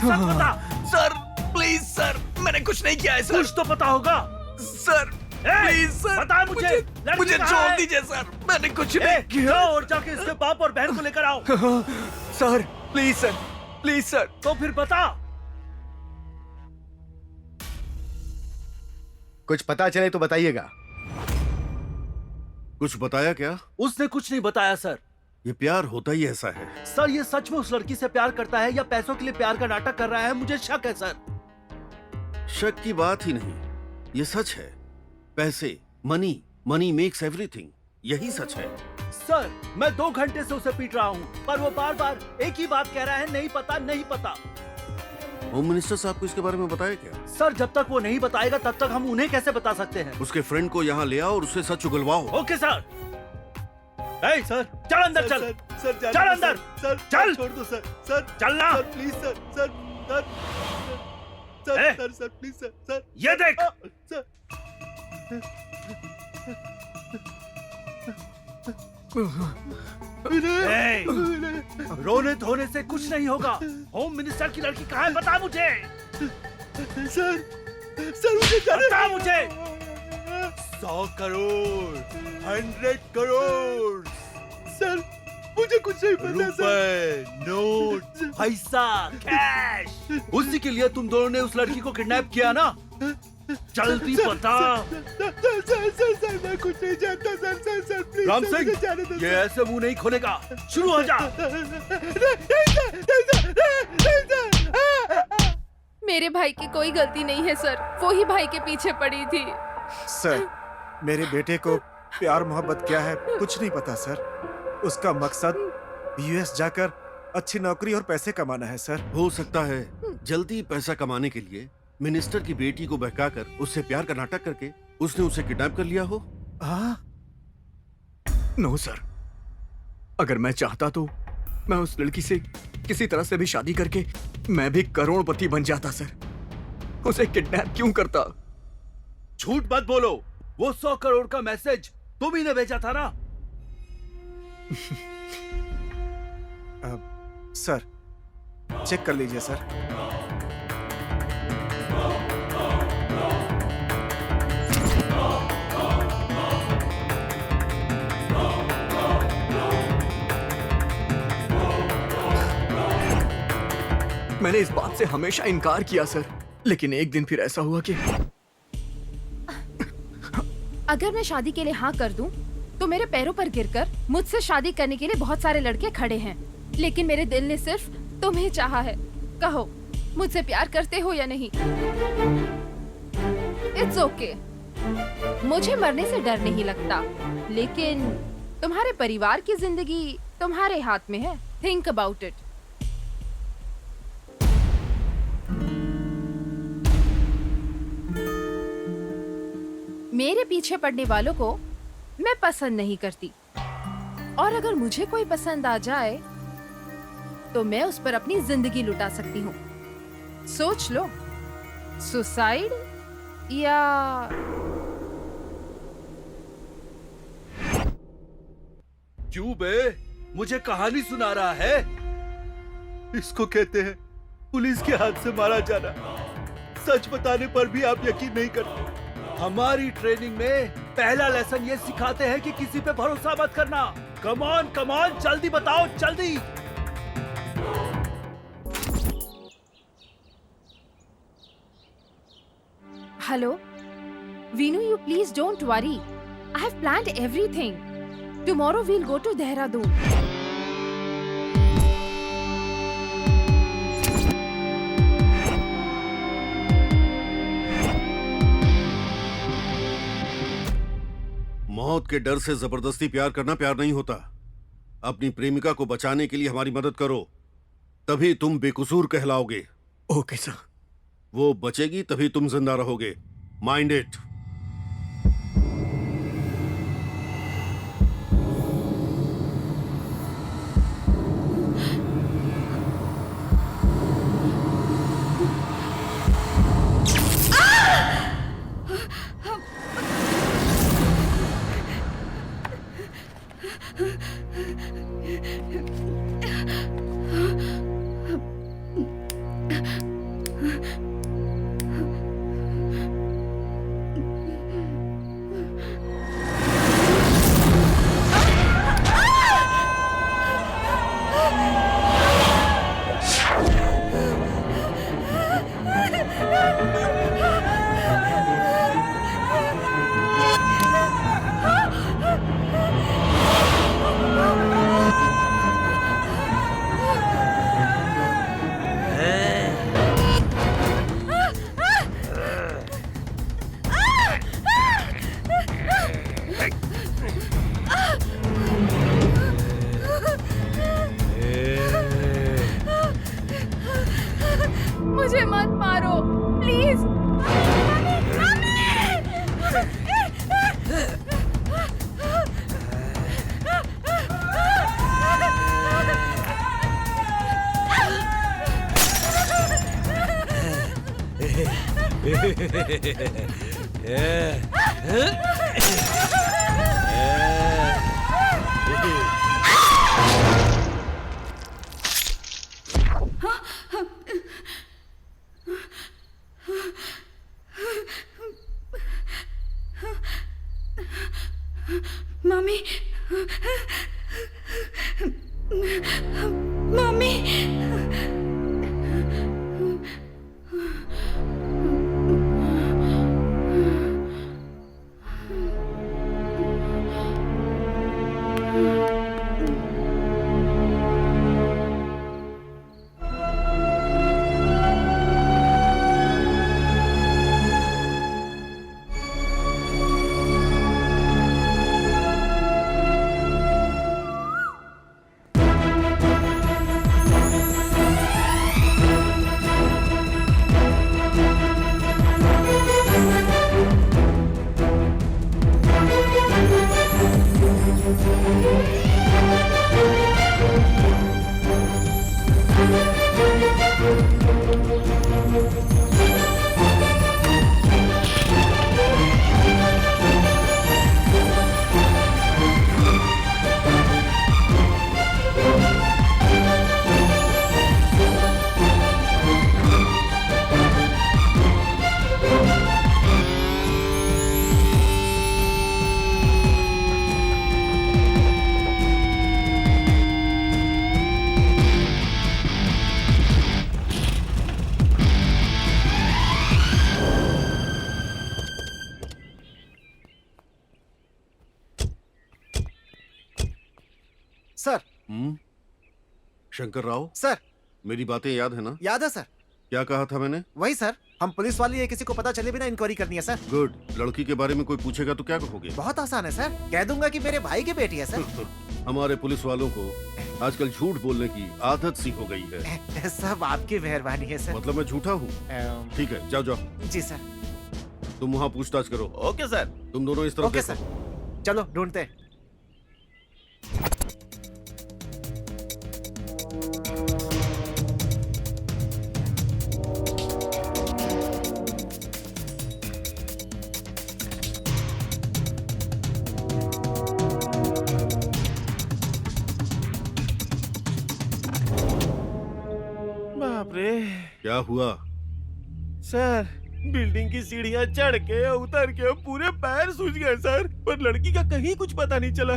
सच बता सर प्लीज सर, मैंने कुछ नहीं किया है सर। कुछ तो पता होगा सर प्लीज सर, बता मुझे मुझे छोड़ दीजिए सर, मैंने कुछ नहीं किया। और जाके इसके बाप और बहन को लेकर आओ। Sir please sir, please sir. तो फिर बता। कुछ पता चले तो बताइएगा। कुछ बताया क्या? उसने कुछ नहीं बताया सर। ये प्यार होता ही ऐसा है। सर ये सच में उस लड़की से प्यार करता है या पैसों के लिए प्यार का नाटक कर रहा है, मुझे शक है सर। शक की बात ही नहीं, ये सच है। पैसे, मनी, मनी मेक्स एवरीथिंग, यही सच है। सर मैं 2 घंटे से उसे पीट रहा हूँ, पर वो बार बार एक ही बात कह रहा है, नहीं पता नहीं पता। होम मिनिस्टर साहब को इसके बारे में बताया क्या? सर जब तक वो नहीं बताएगा तब तक हम उन्हें कैसे बता सकते हैं? उसके फ्रेंड को यहाँ ले आओ और उससे सच उगलवाओ। Okay sir. ए सर चल अंदर, चल चल अंदर, चल छोड़ दो सर, सर चलना please sir, sir sir sir please sir, ये देख रोने धोने से कुछ नहीं होगा। होम मिनिस्टर की लड़की कहाँ है, बता मुझे। सर मुझे बता मुझे। 100 करोड़ 100 करोड़ सर, मुझे कुछ नहीं पता सर। नोट, पैसा, कैश, उसी के लिए तुम दोनों ने उस लड़की को किडनैप किया ना? जल्दी बता। सर मैं कुछ नहीं जानता सर प्लीज। राम सिंह ये ऐसे मुंह नहीं खोलेगा, शुरू हो जा। मेरे भाई की कोई गलती नहीं है सर, वो ही भाई के पीछे पड़ी थी। सर मेरे बेटे को प्यार मोहब्बत क्या है कुछ नहीं पता सर। उसका मकसद यूएस जाकर अच्छी नौकरी और पैसे कमाना है सर। हो सकता है जल्दी पैसा कमाने के लिए मिनिस्टर की बेटी को बहकाकर उससे प्यार का नाटक करके उसने उसे किडनैप कर लिया हो। नो सर, अगर मैं चाहता तो मैं उस लड़की से किसी तरह से भी शादी करके मैं भी करोड़पति बन जाता सर। उसे किडनैप क्यों करता? झूठ मत बोलो, वो 100 करोड़ का मैसेज तुम ही ने भेजा था ना? सर चेक कर लीजिए सर। मैंने इस बात से हमेशा इनकार किया सर, लेकिन एक दिन फिर ऐसा हुआ कि अगर मैं शादी के लिए हाँ कर दूं, तो मेरे पैरों पर गिरकर मुझसे शादी करने के लिए बहुत सारे लड़के खड़े हैं, लेकिन मेरे दिल ने सिर्फ तुम्हें चाहा है। कहो मुझसे प्यार करते हो या नहीं? इट्स ओके, मुझे मरने से डर नहीं लगता, लेकिन तुम्हारे परिवार की जिंदगी तुम्हारे हाथ में है। Think about it. मेरे पीछे पड़ने वालों को मैं पसंद नहीं करती, और अगर मुझे कोई पसंद आ जाए तो मैं उस पर अपनी जिंदगी लुटा सकती हूँ। सोच लो, सुसाइड या क्यों बे, मुझे कहानी सुना रहा है? इसको कहते हैं पुलिस के हाथ से मारा जाना। सच बताने पर भी आप यकीन नहीं करते। हमारी ट्रेनिंग में पहला लेसन ये सिखाते हैं कि किसी पे भरोसा मत करना। कम ऑन जल्दी बताओ, जल्दी। Hello Veenu, you please don't worry. I have planned everything. Tomorrow we'll go to Dehradun. मौत के डर से जबरदस्ती प्यार करना प्यार नहीं होता। अपनी प्रेमिका को बचाने के लिए हमारी मदद करो, तभी तुम बेकसूर कहलाओगे। Okay sir. वो बचेगी तभी तुम जिंदा रहोगे। Mind it. मुझे मत मारो please. Mummy, mummy, sir. Shankar Rao sir. मेरी बातें याद है ना? याद है सर। क्या कहा था मैंने? वही सर, हम पुलिस वाले ये किसी को पता चले बिना इंक्वायरी करनी है सर। गुड। लड़की के बारे में कोई पूछेगा तो क्या कहोगे? बहुत आसान है सर, कह दूंगा कि मेरे भाई की बेटी है सर। हमारे पुलिस वालों को आजकल झूठ बोलने की आदत सी हो गई है। सब आपकी मेहरबानी है सर। मतलब मैं झूठा हूँ? ठीक है, जाओ जाओ। जी सर। तुम वहाँ पूछताछ करो। Okay sir. तुम दोनों इस तरफ ओके देखो। सर, चलो ढूंढते हैं। बाप रे। क्या हुआ? सर बिल्डिंग की सीढ़ियाँ चढ़ के उतर के पूरे पैर सूज गए सर, पर लड़की का कहीं कुछ पता नहीं चला।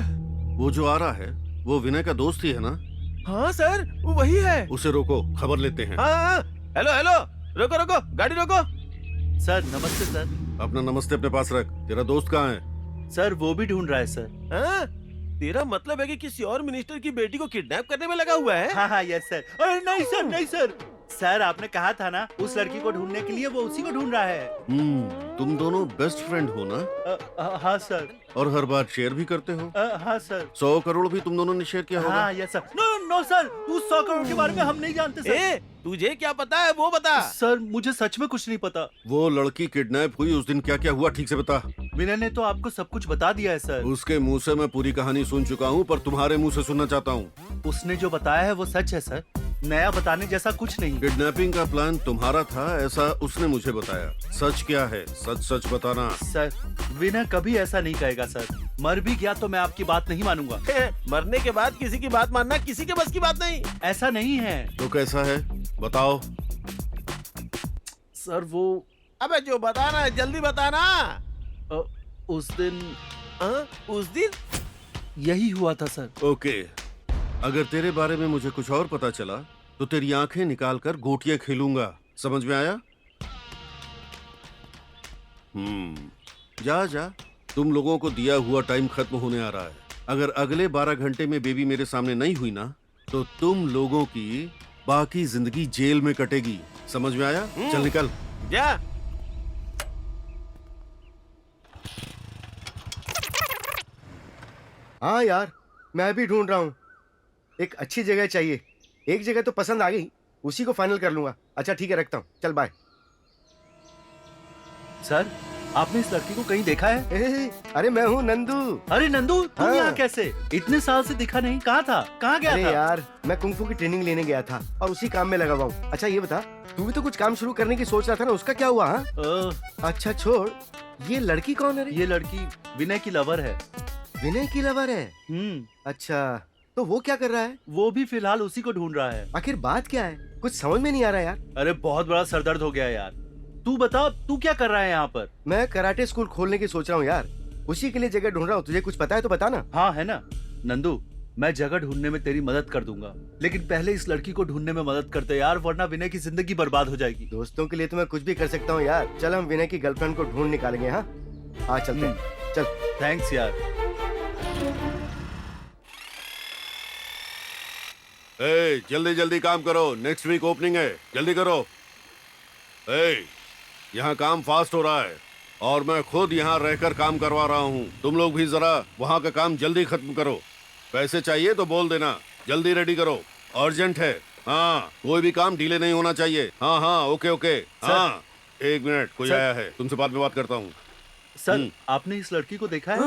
वो जो आ रहा है वो विनय का दोस्त ही है ना? हाँ सर, वो वही है। उसे रोको, खबर लेते हैं। हाँ, हेलो हेलो, रोको रोको, गाड़ी रोको। सर नमस्ते सर। अपना नमस्ते अपने पास रख। तेरा दोस्त कहाँ है? सर वो भी ढूंढ रहा है सर। हाँ? तेरा मतलब है कि किसी और मिनिस्टर की बेटी को किडनैप करने में लगा हुआ है? हाँ हाँ यस सर। अरे नहीं सर, नहीं सर। सर आपने कहा था ना उस लड़की को ढूंढने के लिए, वो उसी को ढूंढ रहा है। तुम दोनों बेस्ट फ्रेंड हो ना? हाँ सर। और हर बार शेयर भी करते हो? हाँ सर। 100 करोड़ भी तुम दोनों ने शेयर किया होगा? हाँ yes sir. No no sir, उस 100 करोड़ के बारे में हम नहीं जानते सर। ए, तुझे क्या पता है वो बता। सर मुझे सच में कुछ नहीं पता। वो लड़की किडनैप हुई उस दिन क्या क्या हुआ ठीक से बता। विनय ने तो आपको सब कुछ बता दिया है सर। उसके मुंह से मैं पूरी कहानी सुन चुका हूँ, पर तुम्हारे मुंह से सुनना चाहता हूँ। उसने जो बताया है वो सच है सर, नया बताने जैसा कुछ नहीं। किडनैपिंग का प्लान तुम्हारा था ऐसा उसने मुझे बताया। सच क्या है? सच सच बताना। सर विनय कभी ऐसा नहीं कहेगा सर। मर भी गया तो मैं आपकी बात नहीं मानूंगा। मरने के बाद किसी की बात मानना किसी के बस की बात नहीं। ऐसा नहीं है। तो कैसा है बताओ। सर वो अबे जो बताना है जल्दी बताना। उस दिन उस दिन यही हुआ था सर। ओके, अगर तेरे बारे में मुझे कुछ और पता चला तो तेरी आंखें निकाल कर गोटियां खेलूंगा। समझ में आया? जा जा, तुम लोगों को दिया हुआ टाइम खत्म होने आ रहा है। अगर अगले 12 घंटे में बेबी मेरे सामने नहीं हुई ना तो तुम लोगों की बाकी जिंदगी जेल में कटेगी। समझ में आया? चल निकल जा। हाँ यार, मैं भी ढूंढ रहा हूँ। एक अच्छी जगह चाहिए। एक जगह तो पसंद आ गई, उसी को फाइनल कर लूंगा। अच्छा ठीक है, रखता हूँ, चल बाय। सर आपने इस लड़की को कहीं देखा है? अरे मैं हूँ नंदू। अरे नंदू, तुम हाँ। यहाँ कैसे? इतने साल से दिखा नहीं, कहाँ था? कहाँ गया अरे था? यार, मैं कुंफू की ट्रेनिंग लेने गया था और उसी काम में लगा हुआ हूँ। अच्छा ये बता, तू भी तो कुछ काम शुरू करने की सोच रहा था ना, उसका क्या हुआ? हाँ? अच्छा छोड़, ये लड़की कौन है रे? ये लड़की विनय की लवर है। विनय की लवर है? अच्छा, तो वो क्या कर रहा है? वो भी फिलहाल उसी को ढूंढ रहा है। आखिर बात क्या है? कुछ समझ में नहीं आ रहा यार। अरे बहुत बड़ा सरदर्द हो गया यार। तू बता, तू क्या कर रहा है यहाँ पर? मैं कराटे स्कूल खोलने की सोच रहा हूँ यार, उसी के लिए जगह ढूंढ रहा हूँ। तुझे कुछ पता है तो बता ना। हाँ है ना नंदू, मैं जगह ढूंढने में तेरी मदद कर दूंगा, लेकिन पहले इस लड़की को ढूंढने में मदद करते यार, वरना विनय की जिंदगी बर्बाद हो जाएगी। दोस्तों के लिए तो मैं कुछ भी कर सकता हूँ यार। चल हम विनय की गर्लफ्रेंड को ढूंढ निकालेंगे। हाँ हाँ चलते हैं, चल। थैंक्स यार। जल्दी जल्दी काम करो, नेक्स्ट वीक ओपनिंग है, जल्दी करो। यहाँ काम फास्ट हो रहा है और मैं खुद यहाँ रहकर काम करवा रहा हूँ। तुम लोग भी जरा वहाँ का काम जल्दी खत्म करो। पैसे चाहिए तो बोल देना, जल्दी रेडी करो, अर्जेंट है। हाँ, कोई भी काम डिले नहीं होना चाहिए। हाँ हाँ, ओके ओके। हाँ, एक मिनट, कोई आया है, तुमसे बाद में बात करता हूँ। सर आपने इस लड़की को देखा है?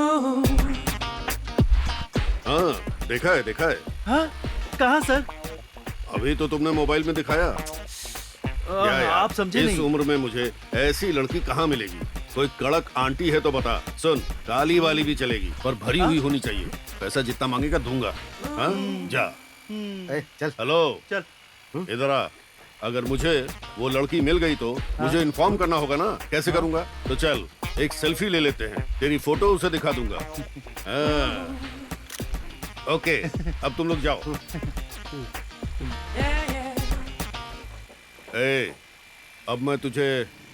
हाँ देखा है, देखा है। हाँ, कहाँ सर? अभी तो तुमने मोबाइल में दिखाया। यार, आप समझे इस नहीं। उम्र में मुझे ऐसी लड़की कहाँ मिलेगी? कोई कड़क आंटी है तो बता। सुन, काली वाली भी चलेगी पर भरी हुई होनी चाहिए। पैसा जितना मांगेगा दूंगा। हाँ? जा। चल। हेलो, चल इधर आ। अगर मुझे वो लड़की मिल गई तो मुझे इन्फॉर्म करना होगा ना। कैसे करूंगा? तो चल एक सेल्फी ले लेते हैं, तेरी फोटो उसे दिखा दूंगा। हाँ। ओके, अब तुम लोग जाओ। अब मैं तुझे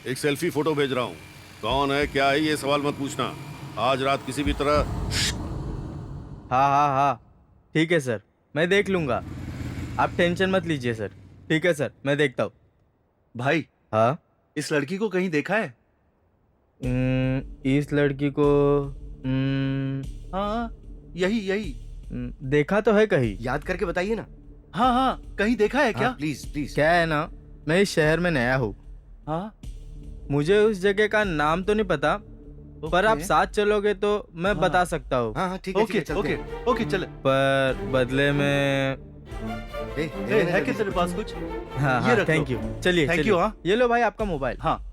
एक सेल्फी फोटो भेज रहा हूँ। कौन है क्या है ये सवाल मत पूछना। आज रात किसी भी तरह। हाँ हाँ हाँ ठीक है सर, मैं देख लूँगा, आप टेंशन मत लीजिए सर। ठीक है सर, मैं देखता हूँ। भाई, हाँ, इस लड़की को कहीं देखा है? इस लड़की को हाँ यही यही देखा तो है कहीं। याद करके बताइए ना। हाँ हाँ, कहीं देखा है क्या? Please please. क्या है ना, मैं इस शहर में नया हूँ। हाँ, मुझे उस जगह का नाम तो नहीं पता, पर आप साथ चलोगे तो मैं बता सकता हूँ। हाँ ठीक है, ओके ओके ओके, चले। पर बदले में है क्या तेरे पास कुछ? हाँ ये हाँ, रख लो। Thank you. चलिए थैंक चलिए। यू। हाँ, ये लो भाई आपका मोबाइल। हाँ।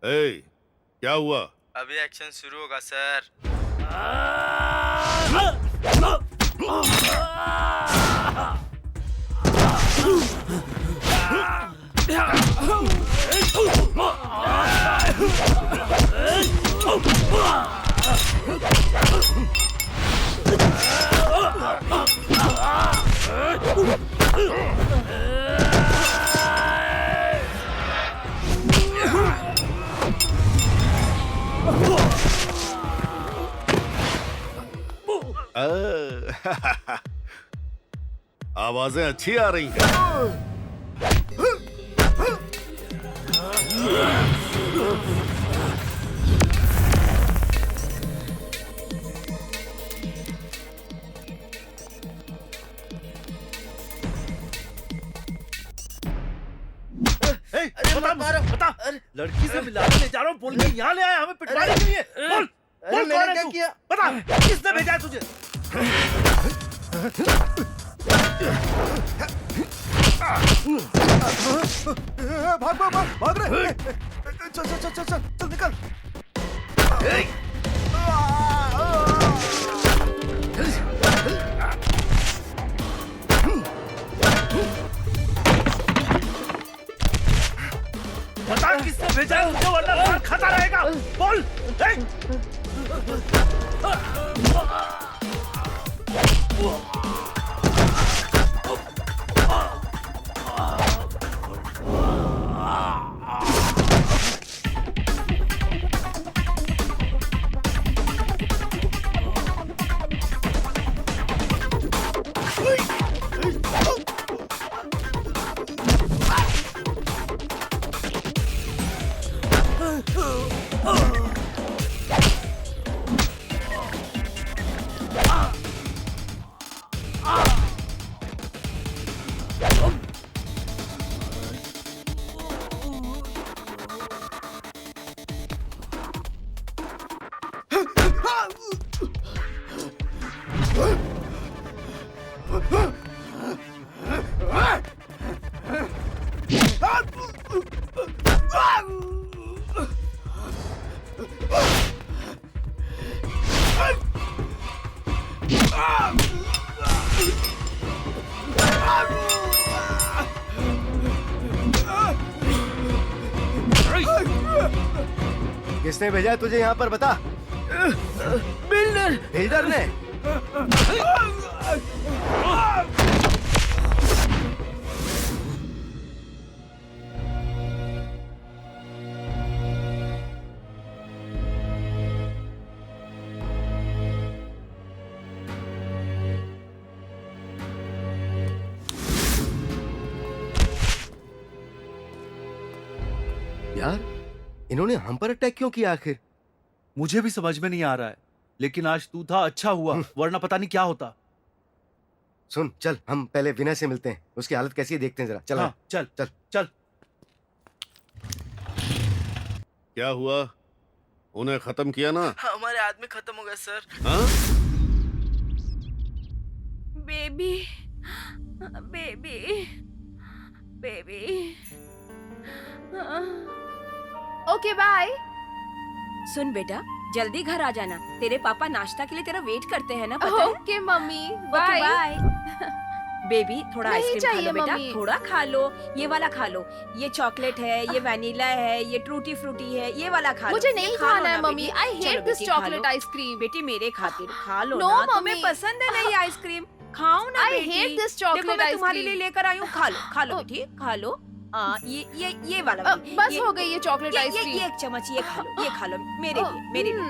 ए, क्या हुआ? अभी एक्शन शुरू होगा सर। आवाजें अच्छी आ रही हैं। बता लड़की से मिलाने ले जा रहा हूँ, बोल के यहाँ ले आया हमें पिटवाने के लिए। बोल बोल कौन है तू? बता किसने भेजा है तुझे? भाग भाग भाग भाग रहे। चल चल चल चल चल चल निकल। बता किसने भेजा है मुझे, वरना मार खाता रहेगा। बोल। किसने भेजा है तुझे यहाँ पर, बता। बिल्डर। बिल्डर ने? यार इन्होंने हम पर अटैक क्यों किया आखिर? मुझे भी समझ में नहीं आ रहा है, लेकिन आज तू था अच्छा हुआ, वरना पता नहीं क्या होता। सुन चल, हम पहले विनय से मिलते हैं, उसकी हालत कैसी है देखते हैं जरा। चल। हाँ, चल चल चल। क्या हुआ? उन्हें खत्म किया ना? हमारे आदमी खत्म हो गए सर। हाँ? Baby baby baby. Okay bye. सुन बेटा, जल्दी घर आ जाना, तेरे पापा नाश्ता के लिए तेरा वेट करते हैं ना, पता है? ओके मम्मी ओके, बाय। बाय। बेबी थोड़ा नहीं आइसक्रीम खा चाहिए, लो बेटा, मम्मी। थोड़ा खा लो। ये वाला खा लो, ये चॉकलेट है, ये वैनिला है, ये टूटी फ्रूटी है, ये वाला खा लो। मुझे ये नहीं खा लो खाना है ना मम्मी। बेटी। आई चलो हेट दिस बेटी, खा लो। Chocolate ice cream. बेटी मेरे खातिर खा लो No, ना, मम्मी। तुम्हें पसंद है ना ये आइसक्रीम, खाओ ना I बेटी। hate this देखो chocolate मैं तुम्हारे ice लिए cream। लेकर आई हूँ, खा लो बेटी, खा लो। ये वाला बेटी, बस ये- हो गई ये चॉकलेट ये आइसक्रीम। एक चम्मच ये खा लो मेरे लिए, मेरे लिए।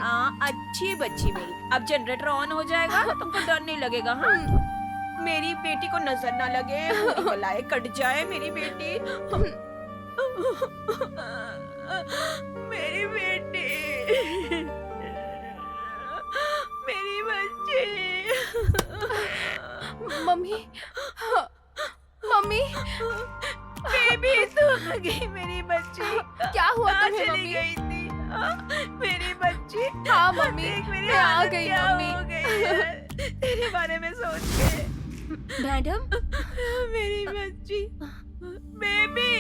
अच्छी बच्ची मेरी। अब जनरेटर ऑन हो जाएगा, तुमको डर नहीं लगेगा। हाँ, मेरी बेटी को नजर ना लगे, पूरी बलाएं कट जाए मेरी बेटी। मेरी बेटी, मेरी बच्ची। मम्मी मम्मी बेबी तू आ गई मेरी बच्ची। क्या हुआ कहाँ तुम्हें चली मम्मी? गई थी मेरी बच्ची? हाँ मम्मी, देख मेरी मैं आ हालत गई क्या मम्मी। हो गई है तेरे बारे में सोच के। मैडम मेरी बच्ची, बेबी।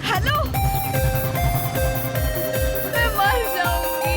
हेलो, मैं मर जाऊंगी।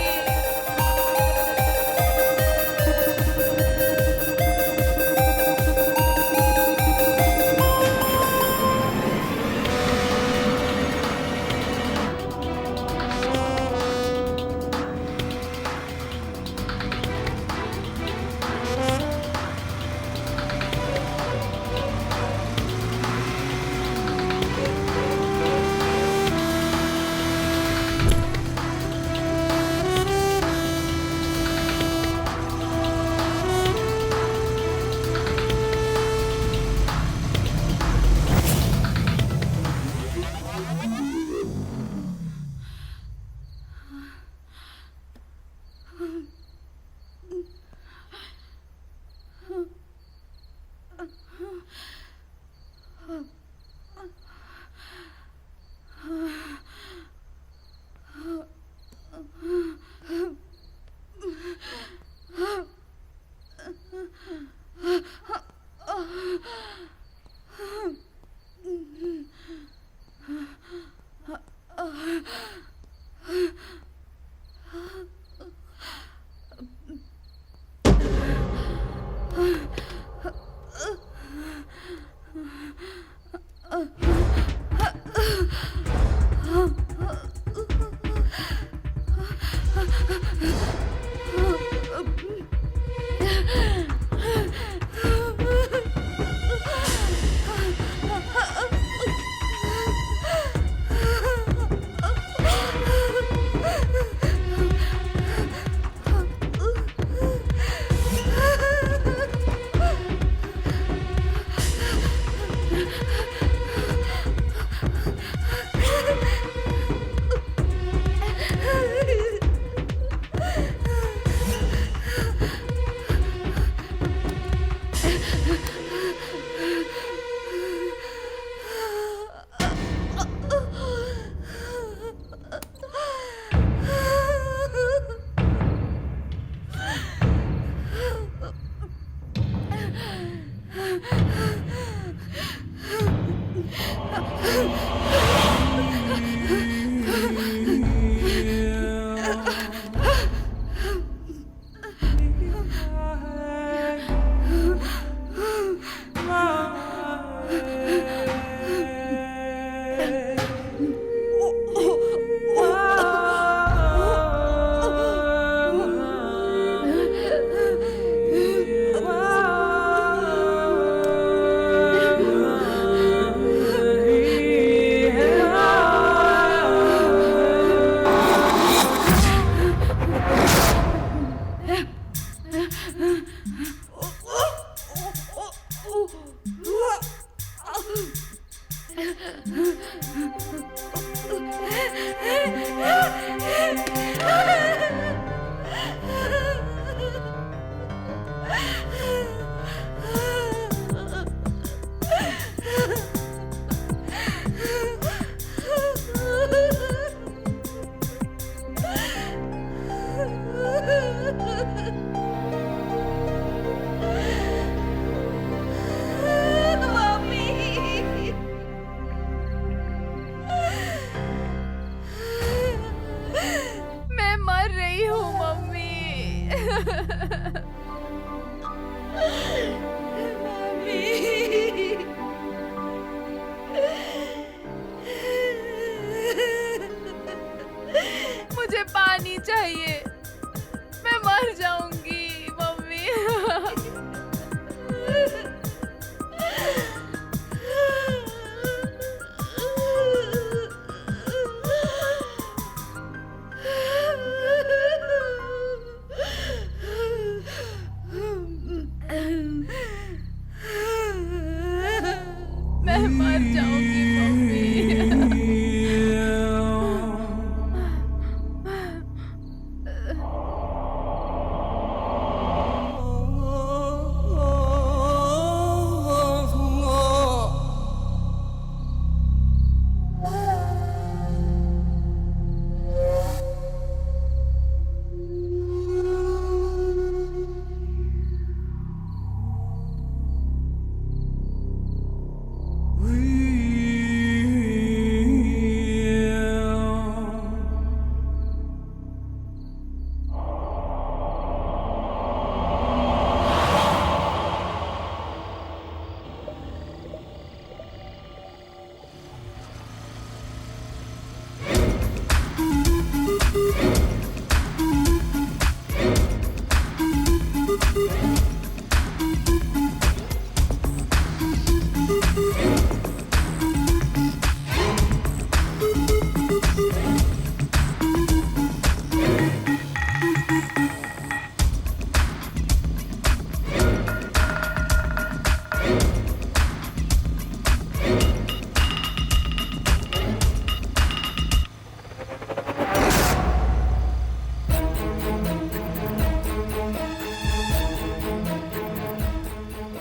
मैं मर जाऊंगी मम्मी।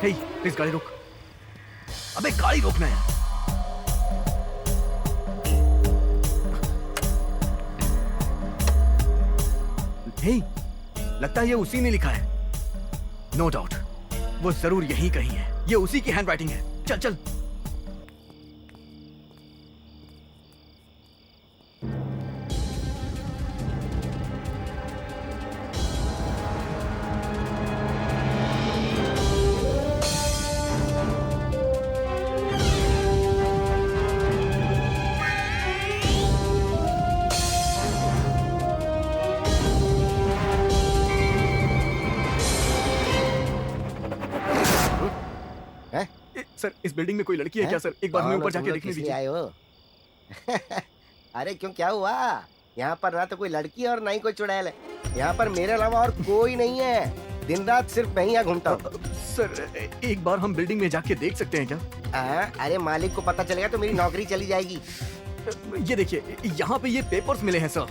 हे प्लीज गाड़ी रोक। अबे गाड़ी रोकना है। हे लगता है ये उसी ने लिखा है। नो डाउट वो जरूर यही कहीं है। ये उसी की हैंडराइटिंग है। चल चल। सर इस बिल्डिंग में कोई लड़की है क्या सर? एक बार हमें ऊपर जाके देखने दीजिए। आए हो? अरे क्यों, क्या हुआ? यहाँ पर ना तो कोई लड़की है और ना ही कोई चुड़ैल है। यहाँ पर मेरे अलावा और कोई नहीं है। दिन रात सिर्फ मैं ही यहाँ घूमता हूँ। सर एक बार हम बिल्डिंग में जाके देख सकते हैं क्या? अरे मालिक को पता चलेगा तो मेरी नौकरी चली जाएगी। ये देखिए यहाँ पे ये पेपर्स मिले हैं सर।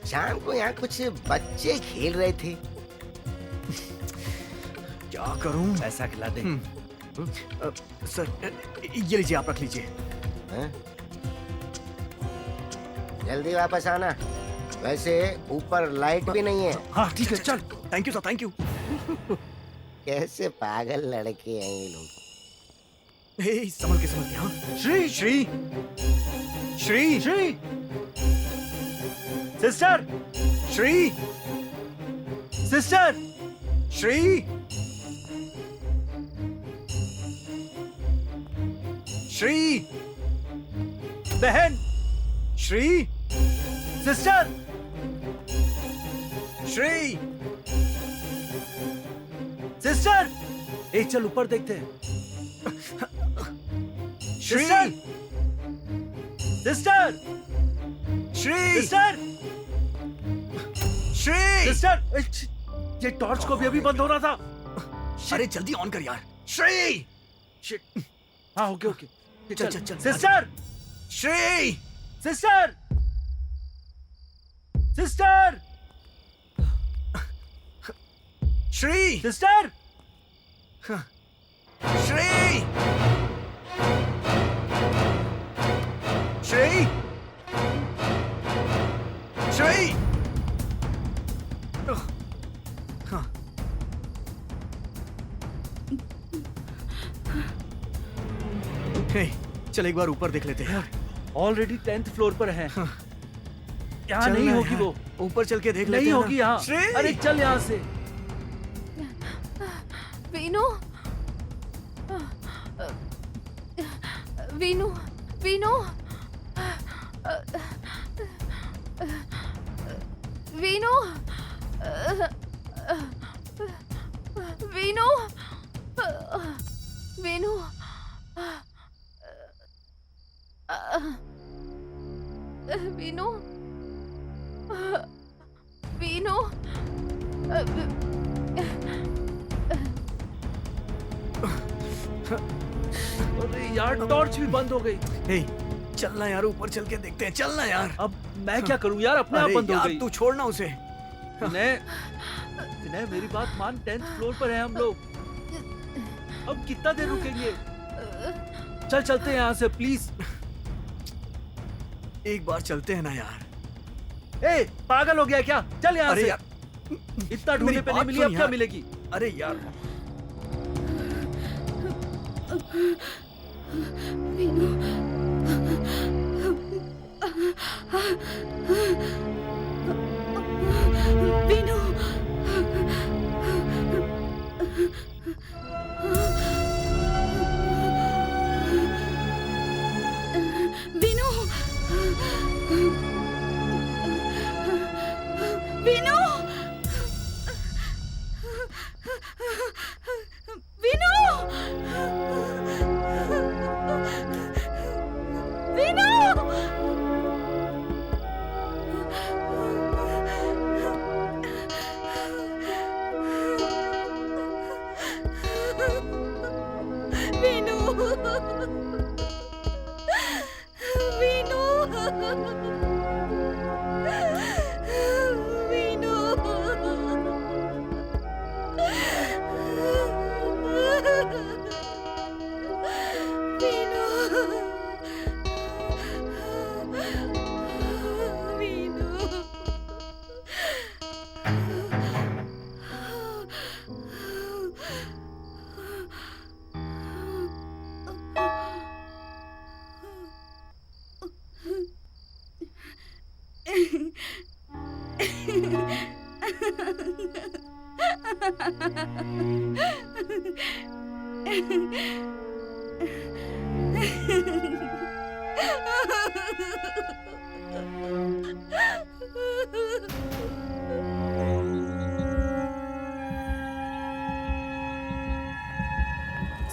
शाम को यहाँ कुछ बच्चे खेल रहे थे। क्या करूं? पैसा खिला दे। सर ये लीजिए, आप रख लीजिए। जल्दी वापस आना। वैसे ऊपर लाइट भी नहीं है। हाँ ठीक है चल। Thank you sir, thank you. कैसे पागल लड़के हैं ये लोग। हे संभल के हाँ। श्री श्री श्री श्री सिस्टर, श्री सिस्टर, श्री श्री बहन, श्री सिस्टर, श्री सिस्टर। एक चल ऊपर देखते हैं। Shri sister, Shri sister, Shri sister. ये टॉर्च को भी अभी बंद हो रहा था। अरे जल्दी ऑन कर यार। श्री हाँ ओके ओके चल चल चल। Sister, Shri sister, sister, Shri sister, Shri Shri Shri हे, चल एक बार ऊपर देख लेते हैं। ऑलरेडी 10th फ्लोर पर है। यहाँ नहीं होगी वो। ऊपर चल के देख लेते हैं। नहीं होगी यहाँ। श्री! अरे चल यहाँ से। वीनू, वीनू, वीनू, वीनू, वीनू, वीनू, वीनू, वीनू, अरे यार टॉर्च भी बंद हो गई। हे, चलना यार, ऊपर चल के देखते हैं, चलना यार। अब मैं क्या करूं यार, अपने आप अरे बंद हो यार, गई। तू छोड़ना उसे। विनय मेरी बात मान, 10th फ्लोर पर है हम लोग। अब कितना देर रुकेंगे? चल चलते हैं यहाँ से प्लीज। एक बार चलते हैं ना यार। ए पागल हो गया क्या? चल यहाँ अरे से। यार, इतना ढूंढने पे नहीं बात मिली, सुन अब क्या यार। मिलेगी? अरे यार, वीनू वीनू वीनू वीनू वीनू वीनू वीनू वीनू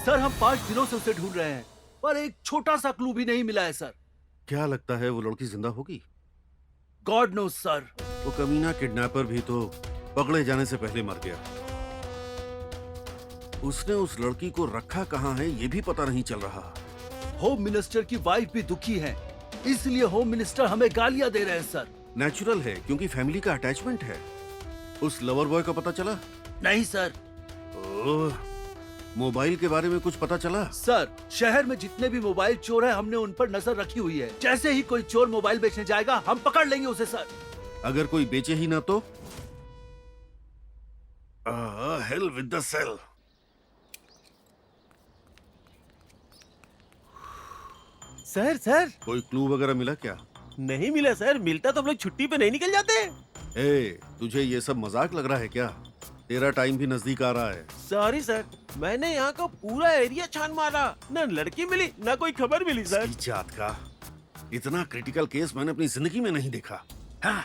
सर हम 5 दिनों से उसे ढूंढ रहे हैं, पर एक छोटा सा क्लू भी नहीं मिला है सर। क्या लगता है वो लड़की जिंदा होगी? God knows sir. वो कमीना किडनैपर भी तो पकड़े जाने से पहले मर गया। उसने उस लड़की को रखा कहाँ है ये भी पता नहीं चल रहा। होम मिनिस्टर की वाइफ भी दुखी है, इसलिए होम मिनिस्टर हमें गालियां दे रहे हैं सर। नेचुरल है, क्योंकि फैमिली का अटैचमेंट है। उस लवर बॉय का पता चला? नहीं सर। ओह, मोबाइल के बारे में कुछ पता चला? सर शहर में जितने भी मोबाइल चोर हैं, हमने उन पर नजर रखी हुई है। जैसे ही कोई चोर मोबाइल बेचने जाएगा, हम पकड़ लेंगे उसे सर। अगर कोई बेचे ही ना तो? Hell with the sale. Sir sir कोई क्लू वगैरह मिला क्या? नहीं मिला सर, मिलता तो हम लोग छुट्टी पे नहीं निकल जाते। ए, तुझे ये सब मजाक लग रहा है क्या? तेरा टाइम भी नजदीक आ रहा है। सॉरी सर, मैंने यहाँ का पूरा एरिया छान मारा, न लड़की मिली न कोई खबर मिली सर। इसकी जात का इतना क्रिटिकल केस मैंने अपनी जिंदगी में नहीं देखा। हाँ।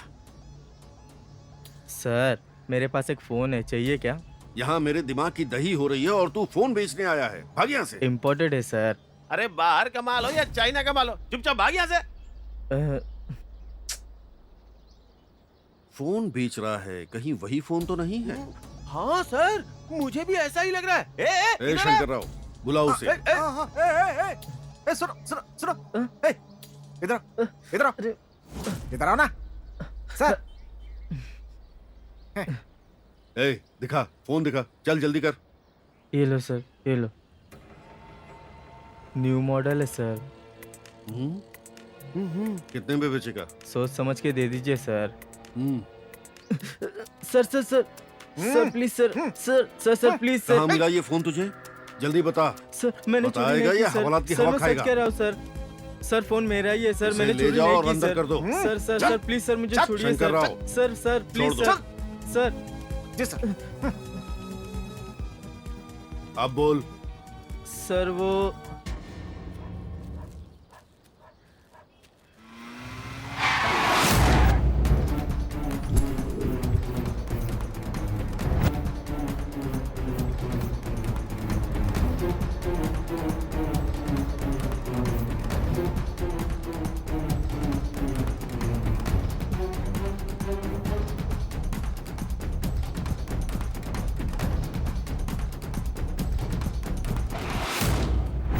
सर मेरे पास एक फोन है, चाहिए क्या? यहाँ मेरे दिमाग की दही हो रही है और तू फोन बेचने आया है। भाग यहाँ से। इम्पोर्टेड है सर। अरे बाहर कमा लो या चाइना कमा लो, चुपचाप भाग यहाँ से। फोन बेच रहा है, कहीं वही फोन तो नहीं है? हाँ सर, मुझे भी ऐसा ही लग रहा है। ए शंकर राव, बुलाओ उसे। सुनो सुनो सुनो, इधर इधर इधर आओ ना सर। ए, दिखा फोन, दिखा, चल जल्दी कर। ये लो सर, ये लो। न्यू मॉडल है सर। कितने में बेचेगा? सोच समझ के दे दीजिए sir. Sir sir sir sir please sir, sir please sir. कहाँ मिला ये फोन तुझे? जल्दी बता। सर मैंने चोरी नहीं की सर। हवालात की सर हवा मैं खाएगा। सच कह रहा हूँ सर। सर फोन मेरा ही है सर, मैंने ले चोरी जाओ नहीं और की अंदर सर। कर दो। Sir sir sir please sir मुझे छोड़िए Shankar sir. Rao. Sir please छोड़ सर। सर जी सर। अब बोल। सर वो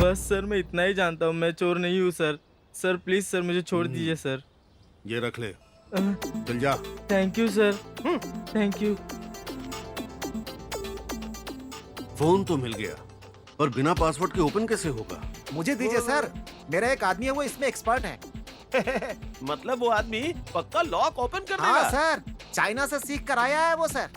बस सर मैं इतना ही जानता हूँ, मैं चोर नहीं हूँ सर। सर प्लीज सर मुझे छोड़ दीजिए सर। ये रख ले, चल जा। Thank you sir, thank you. Phone तो मिल गया, पर बिना पासवर्ड के ओपन कैसे होगा? मुझे दीजिए सर, मेरा एक आदमी है वो इसमें एक्सपर्ट है। मतलब वो आदमी पक्का लॉक ओपन कर हाँ देगा। सर, चाइना से सीख कर आया है वो सर।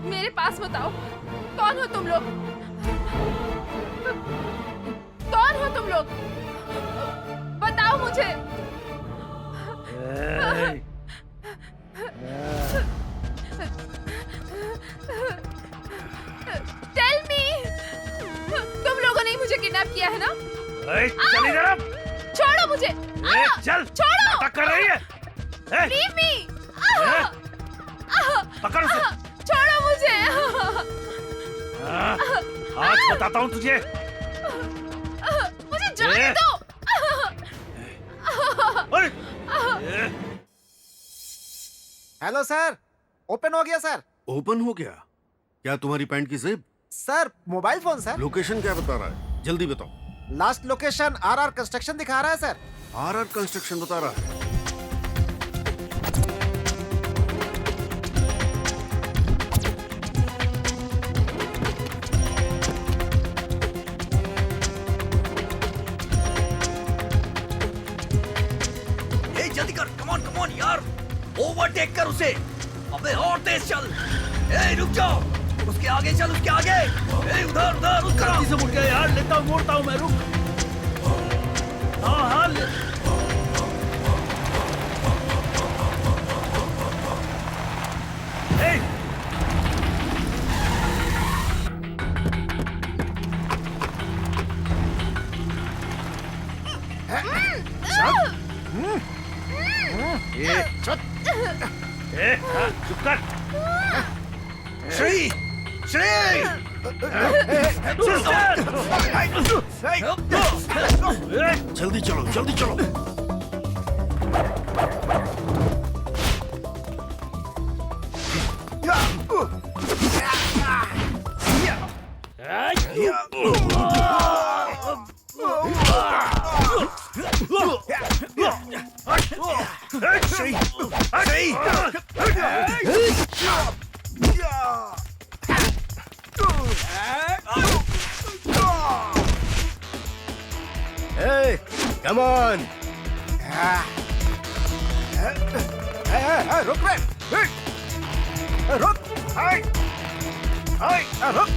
मेरे पास मत आओ। कौन हो तुम लोग? कौन हो तुम लोग? बताओ मुझे। Tell me. तुम लोगों ने ही मुझे किडनैप किया है ना? चल इधर आ। छोड़ो मुझे। चल, छोड़ो। नाटक कर रही है। Leave me. पकड़ उसे। छोड़ो मुझे। आज बताता हूँ तुझे। मुझे जाने दो। हेलो सर, ओपन हो गया सर। ओपन हो गया? क्या तुम्हारी पैंट की जेब? Sir mobile phone sir. Location क्या बता रहा है? जल्दी बताओ। लास्ट लोकेशन आरआर कंस्ट्रक्शन दिखा रहा है सर। आरआर कंस्ट्रक्शन बता रहा है। जल्दी कर, कमॉन कमॉन यार, ओवरटेक कर उसे। अबे और तेज चल। ए रुक जाओ, उसके आगे चल, उसके आगे। ए उधर उधर उधर। गलती से मुड़ गया यार, लेता हूँ मोड़ता हूँ मैं, रुक। हाँ हाँ चुप कर। श्री श्री जल्दी चलो, जल्दी चलो। Hey, come on! रुक रे, रुक, रुक।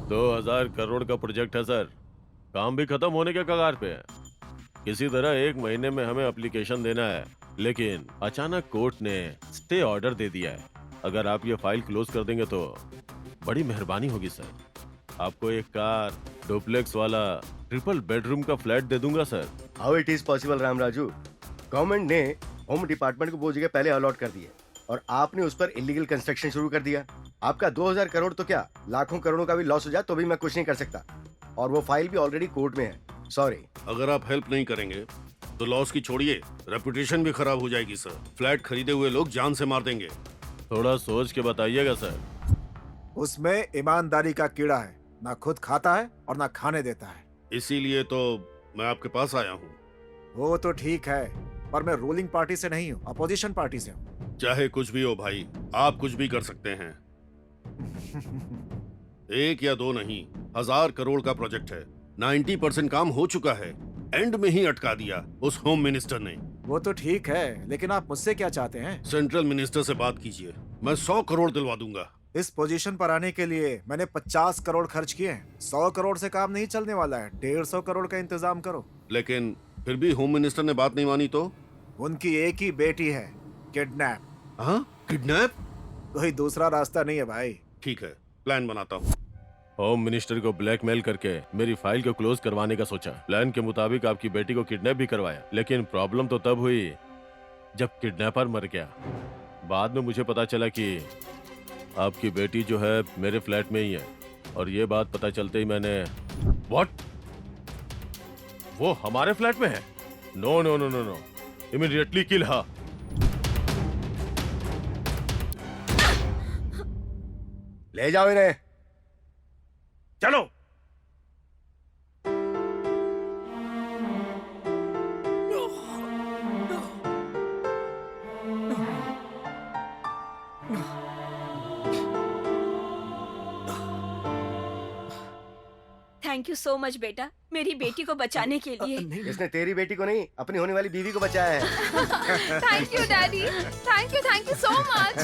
दो 2000 करोड़ का प्रोजेक्ट है सर। काम भी खत्म होने के कगार पे है। किसी तरह 1 महीने में हमें एप्लीकेशन देना है, लेकिन अचानक कोर्ट ने स्टे ऑर्डर दे दिया है। अगर आप ये फाइल क्लोज कर देंगे तो बड़ी मेहरबानी होगी सर। आपको एक कार, डुप्लेक्स वाला ट्रिपल बेडरूम का फ्लैट दे दूंगा sir. How it is possible Ram Raju? Government ने होम डिपार्टमेंट को वो जगह पहले अलॉट कर दी है और आपने उस पर इलीगल कंस्ट्रक्शन शुरू कर दिया। आपका 2000 करोड़ तो क्या लाखों करोड़ों का भी लॉस हो जाए तो भी मैं कुछ नहीं कर सकता, और वो फाइल भी ऑलरेडी कोर्ट में है। सॉरी। अगर आप हेल्प नहीं करेंगे तो लॉस की छोड़िए, रेपुटेशन भी खराब हो जाएगी सर। फ्लैट खरीदे हुए लोग जान से मार देंगे। थोड़ा सोच के बताइएगा सर। उसमें ईमानदारी का कीड़ा है, ना खुद खाता है और ना खाने देता है। इसीलिए तो मैं आपके पास आया हूँ। वो तो ठीक है, पर मैं रूलिंग पार्टी से नहीं हूँ, अपोजिशन पार्टी से हूँ। चाहे कुछ भी हो भाई, आप कुछ भी कर सकते हैं। 1 या 2 नहीं, 1000 करोड़ का प्रोजेक्ट है। 90% काम हो चुका है, एंड में ही अटका दिया उस होम मिनिस्टर ने। वो तो ठीक है, लेकिन आप मुझसे क्या चाहते हैं? सेंट्रल मिनिस्टर से बात कीजिए, मैं 100 करोड़ दिलवा दूंगा। इस पोजीशन पर आने के लिए मैंने 50 करोड़ खर्च किए हैं। 100 करोड़ से काम नहीं चलने वाला है, 150 करोड़ का इंतजाम करो। लेकिन फिर भी होम मिनिस्टर ने बात नहीं मानी तो? उनकी एक ही बेटी है, किडनैप। हाँ, किडनैप? कोई दूसरा रास्ता नहीं है भाई। ठीक है, प्लान बनाता हूँ। होम मिनिस्टर को ब्लैकमेल करके मेरी फाइल को क्लोज करवाने का सोचा। प्लान के मुताबिक आपकी बेटी को किडनैप भी करवाया, लेकिन प्रॉब्लम तो तब हुई जब किडनैपर मर गया। बाद में मुझे पता चला कि आपकी बेटी जो है मेरे फ्लैट में ही है, और ये बात पता चलते ही मैंने व्हाट, वो हमारे फ्लैट में है? No no no no no, immediately kill her. ले जाओ इन्हें। चलो। थैंक यू सो मच बेटा, मेरी बेटी को बचाने के लिए। इसने तेरी बेटी को नहीं, अपनी होने वाली बीवी को बचाया है। Thank you daddy, thank you so much.